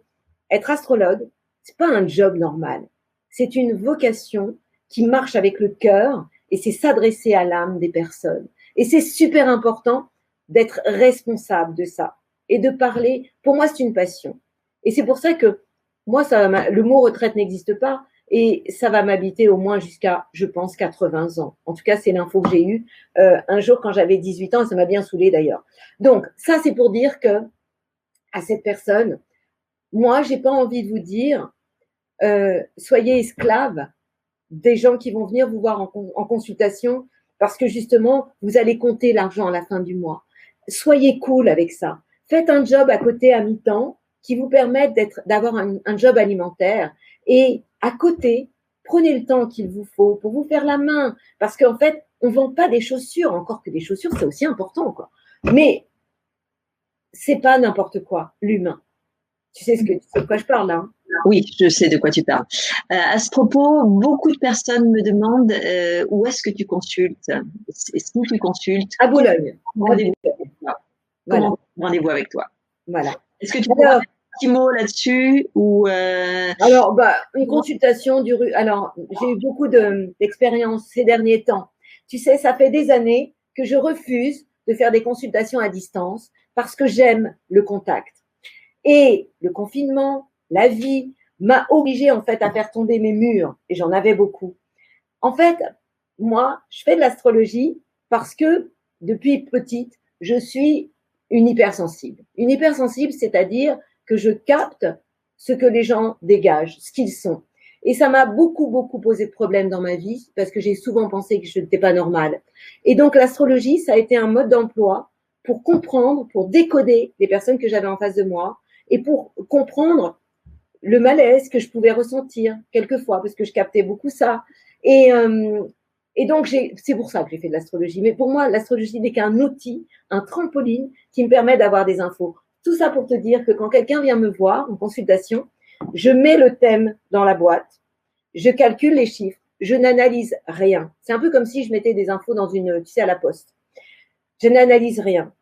être astrologue, c'est pas un job normal. C'est une vocation qui marche avec le cœur et c'est s'adresser à l'âme des personnes. Et c'est super important d'être responsable de ça et de parler. Pour moi, c'est une passion. Et c'est pour ça que moi, le mot retraite n'existe pas et ça va m'habiter au moins jusqu'à, je pense, 80 ans. En tout cas, c'est l'info que j'ai eue un jour quand j'avais 18 ans et ça m'a bien saoulée d'ailleurs. Donc, ça, c'est pour dire que à cette personne, moi, j'ai pas envie de vous dire soyez esclaves des gens qui vont venir vous voir en consultation parce que justement, vous allez compter l'argent à la fin du mois. Soyez cool avec ça. Faites un job à côté à mi-temps qui vous permette d'avoir un job alimentaire et à côté, prenez le temps qu'il vous faut pour vous faire la main parce qu'en fait, on vend pas des chaussures, encore que des chaussures, c'est aussi important, quoi. Mais c'est pas n'importe quoi, l'humain. Tu sais de quoi je parle, là, hein? Oui, je sais de quoi tu parles. À ce propos, beaucoup de personnes me demandent où est-ce que tu consultes. Si tu consultes, à Boulogne. Rendez-vous avec toi. Voilà. Rendez-vous avec toi. Voilà. Est-ce que tu peux avoir un petit mot là-dessus ou Alors, une consultation Alors, j'ai eu beaucoup d'expériences ces derniers temps. Tu sais, ça fait des années que je refuse de faire des consultations à distance parce que j'aime le contact. Et le confinement, la vie, m'a obligée en fait à faire tomber mes murs et j'en avais beaucoup. En fait, moi, je fais de l'astrologie parce que depuis petite, je suis une hypersensible. Une hypersensible, c'est-à-dire que je capte ce que les gens dégagent, ce qu'ils sont. Et ça m'a beaucoup, beaucoup posé de problèmes dans ma vie parce que j'ai souvent pensé que je n'étais pas normale. Et donc, l'astrologie, ça a été un mode d'emploi pour comprendre, pour décoder les personnes que j'avais en face de moi et pour comprendre le malaise que je pouvais ressentir quelquefois parce que je captais beaucoup ça. Et, et donc, c'est pour ça que j'ai fait de l'astrologie. Mais pour moi, l'astrologie n'est qu'un outil, un trampoline qui me permet d'avoir des infos. Tout ça pour te dire que quand quelqu'un vient me voir en consultation, je mets le thème dans la boîte, je calcule les chiffres, je n'analyse rien. C'est un peu comme si je mettais des infos dans à la poste. Je n'analyse rien.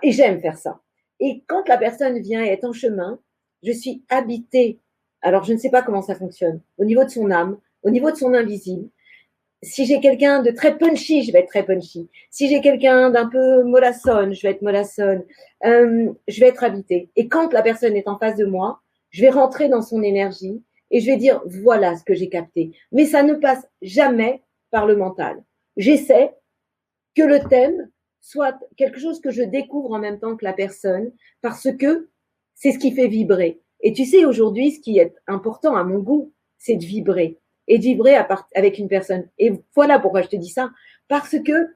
Et j'aime faire ça. Et quand la personne vient et est en chemin, je suis habitée. Alors, je ne sais pas comment ça fonctionne. Au niveau de son âme, au niveau de son invisible. Si j'ai quelqu'un de très punchy, je vais être très punchy. Si j'ai quelqu'un d'un peu mollassonne, je vais être mollassonne. Je vais être habitée. Et quand la personne est en face de moi, je vais rentrer dans son énergie et je vais dire voilà ce que j'ai capté. Mais ça ne passe jamais par le mental. J'essaie que le thème soit quelque chose que je découvre en même temps que la personne parce que c'est ce qui fait vibrer. Et tu sais, aujourd'hui, ce qui est important à mon goût, c'est de vibrer et de vibrer avec une personne. Et voilà pourquoi je te dis ça. Parce que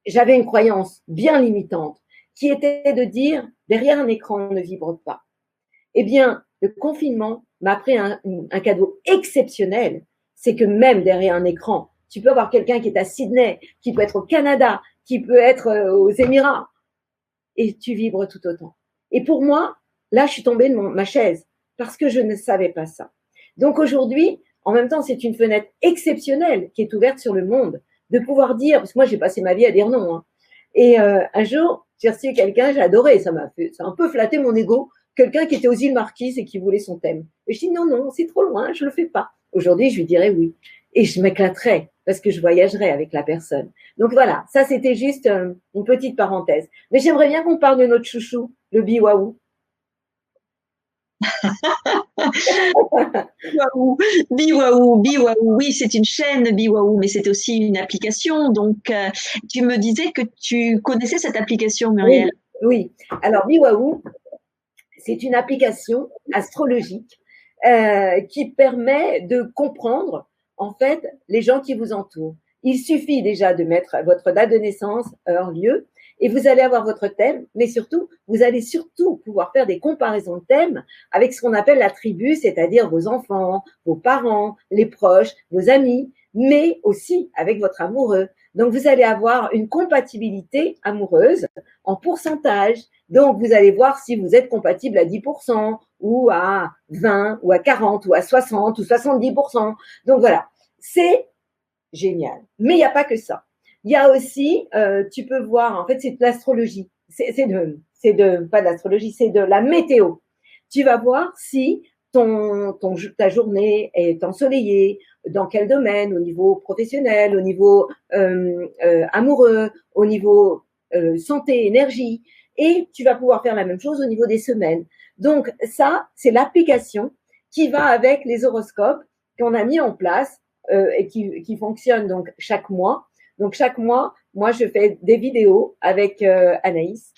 j'avais une croyance bien limitante qui était de dire derrière un écran, on ne vibre pas. Eh bien, le confinement m'a pris un cadeau exceptionnel. C'est que même derrière un écran, tu peux avoir quelqu'un qui est à Sydney, qui peut être au Canada, qui peut être aux Émirats, et tu vibres tout autant. Et pour moi, là, je suis tombée de ma chaise parce que je ne savais pas ça. Donc aujourd'hui, en même temps, c'est une fenêtre exceptionnelle qui est ouverte sur le monde, de pouvoir dire, parce que moi, j'ai passé ma vie à dire non, hein, Et un jour, j'ai reçu quelqu'un, j'ai adoré, ça a un peu flatté mon ego, quelqu'un qui était aux îles Marquises et qui voulait son thème. Et je dis non, non, c'est trop loin, je le fais pas. Aujourd'hui, je lui dirais oui. Et je m'éclaterais parce que je voyagerais avec la personne. Donc voilà, ça c'était juste une petite parenthèse. Mais j'aimerais bien qu'on parle de notre chouchou, le biwaou. Biwaou, Biwaou, Biwaou. Oui, c'est une chaîne Biwaou, mais c'est aussi une application. Donc, tu me disais que tu connaissais cette application, Muriel. Oui, oui. Alors biwaou, c'est une application astrologique qui permet de comprendre en fait les gens qui vous entourent. Il suffit déjà de mettre votre date de naissance, heure, lieu, et vous allez avoir votre thème, mais surtout, vous allez surtout pouvoir faire des comparaisons de thèmes avec ce qu'on appelle la tribu, c'est-à-dire vos enfants, vos parents, les proches, vos amis, mais aussi avec votre amoureux. Donc, vous allez avoir une compatibilité amoureuse en pourcentage. Donc, vous allez voir si vous êtes compatible à 10% ou à 20 ou à 40 ou à 60 ou 70%. Donc, voilà, c'est génial. Mais il n'y a pas que ça. Il y a aussi, tu peux voir, en fait, c'est de l'astrologie. Pas de l'astrologie, c'est de la météo. Tu vas voir si ta journée est ensoleillée, dans quel domaine, au niveau professionnel, au niveau amoureux, au niveau santé, énergie. Et tu vas pouvoir faire la même chose au niveau des semaines. Donc, ça, c'est l'application qui va avec les horoscopes qu'on a mis en place et qui fonctionne donc chaque mois. Donc chaque mois, moi je fais des vidéos avec Anaïs.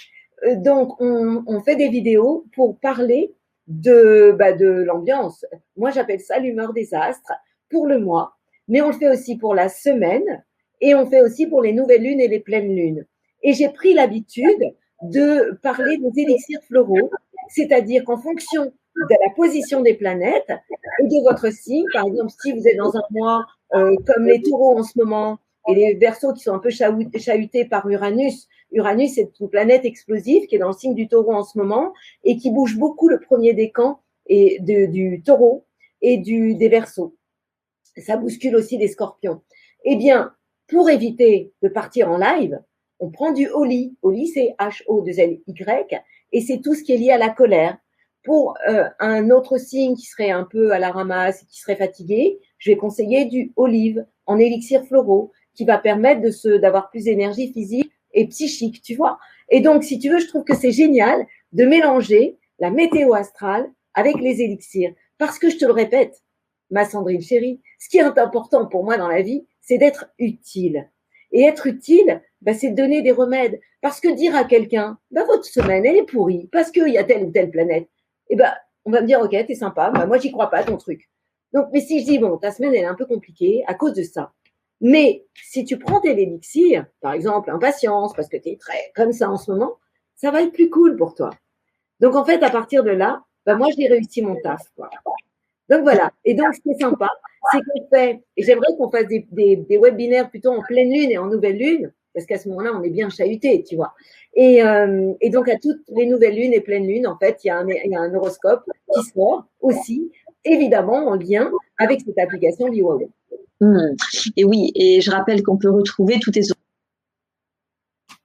Donc on fait des vidéos pour parler de l'ambiance. Moi j'appelle ça l'humeur des astres pour le mois, mais on le fait aussi pour la semaine et on fait aussi pour les nouvelles lunes et les pleines lunes. Et j'ai pris l'habitude de parler des élixirs floraux, c'est-à-dire qu'en fonction de la position des planètes et de votre signe. Par exemple, si vous êtes dans un mois comme les taureaux en ce moment et les verseaux qui sont un peu chahutés par Uranus. Uranus, c'est une planète explosive qui est dans le signe du taureau en ce moment et qui bouge beaucoup le premier décan et du taureau et des verseaux. Ça bouscule aussi les scorpions. Eh bien, pour éviter de partir en live, on prend du Oli. Oli, c'est H-O-2-L-Y et c'est tout ce qui est lié à la colère. Pour un autre signe qui serait un peu à la ramasse, qui serait fatigué, je vais conseiller du olive en élixir floraux qui va permettre d'avoir plus d'énergie physique et psychique, tu vois. Et donc, si tu veux, je trouve que c'est génial de mélanger la météo astrale avec les élixirs. Parce que je te le répète, ma Sandrine chérie, ce qui est important pour moi dans la vie, c'est d'être utile. Et être utile, c'est donner des remèdes. Parce que dire à quelqu'un, votre semaine, elle est pourrie, parce qu'il y a telle ou telle planète, on va me dire, ok, t'es sympa, moi, j'y crois pas, ton truc. Donc, mais si je dis, bon, ta semaine, elle est un peu compliquée à cause de ça. Mais si tu prends tes élixirs, par exemple, impatience, parce que tu es très comme ça en ce moment, ça va être plus cool pour toi. Donc, en fait, à partir de là, moi, j'ai réussi mon taf, quoi. Donc, voilà. Et donc, ce qui est sympa, c'est qu'on fait, et j'aimerais qu'on fasse des webinaires plutôt en pleine lune et en nouvelle lune, parce qu'à ce moment-là, on est bien chahuté, tu vois. Et donc, à toutes les nouvelles lunes et pleines lunes, en fait, il y a un horoscope qui sort aussi, évidemment, en lien avec cette application Biwaou. Et oui, et je rappelle qu'on peut retrouver tous tes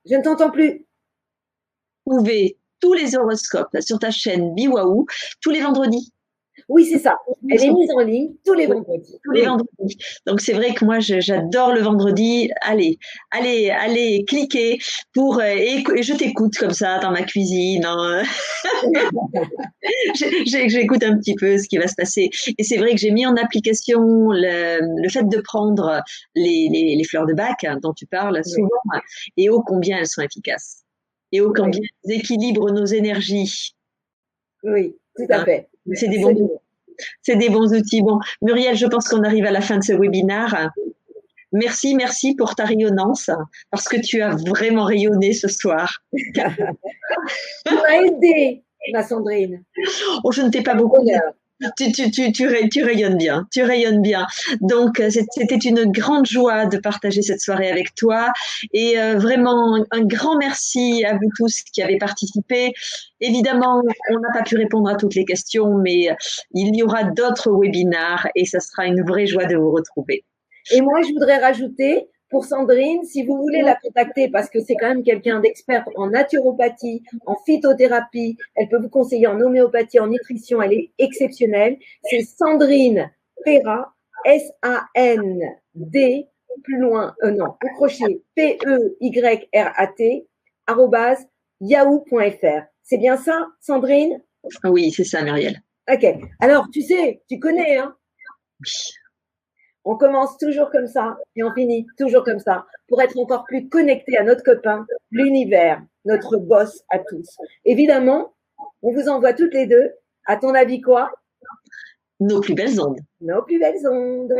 Je ne t'entends plus. Trouver tous les horoscopes sur ta chaîne Biwaou tous les vendredis. Oui, c'est ça. Elle est mise en ligne tous les vendredis. Tous les vendredis. Donc c'est vrai que moi j'adore le vendredi. Allez, cliquez pour et je t'écoute comme ça dans ma cuisine. Hein. J'écoute un petit peu ce qui va se passer. Et c'est vrai que j'ai mis en application le fait de prendre les fleurs de bac dont tu parles souvent et ô combien elles sont efficaces. Et ô combien elles équilibrent nos énergies. Oui, tout à fait. C'est des bons outils. Bon, Muriel, je pense qu'on arrive à la fin de ce webinaire. Merci pour ta rayonnance, parce que tu as vraiment rayonné ce soir. Tu m'as aidé, ma Sandrine. Oh, je ne t'ai pas beaucoup aidé. Tu rayonnes bien, tu rayonnes bien. Donc, c'était une grande joie de partager cette soirée avec toi et vraiment un grand merci à vous tous qui avez participé. Évidemment, on n'a pas pu répondre à toutes les questions, mais il y aura d'autres webinaires et ça sera une vraie joie de vous retrouver. Et moi, je voudrais rajouter, pour Sandrine, si vous voulez la contacter, parce que c'est quand même quelqu'un d'expert en naturopathie, en phytothérapie, elle peut vous conseiller en homéopathie, en nutrition, elle est exceptionnelle. C'est Sandrine Peyrat, S-A-N-D, plus loin, non, au crochet, P-E-Y-R-A-T, arrobase, yahoo.fr. C'est bien ça, Sandrine? Oui, c'est ça, Muriel. Ok. Alors, tu sais, tu connais, hein? On commence toujours comme ça et on finit toujours comme ça pour être encore plus connecté à notre copain, l'univers, notre boss à tous. Évidemment, on vous envoie toutes les deux. À ton avis, quoi? Nos plus belles ondes. Nos plus belles ondes.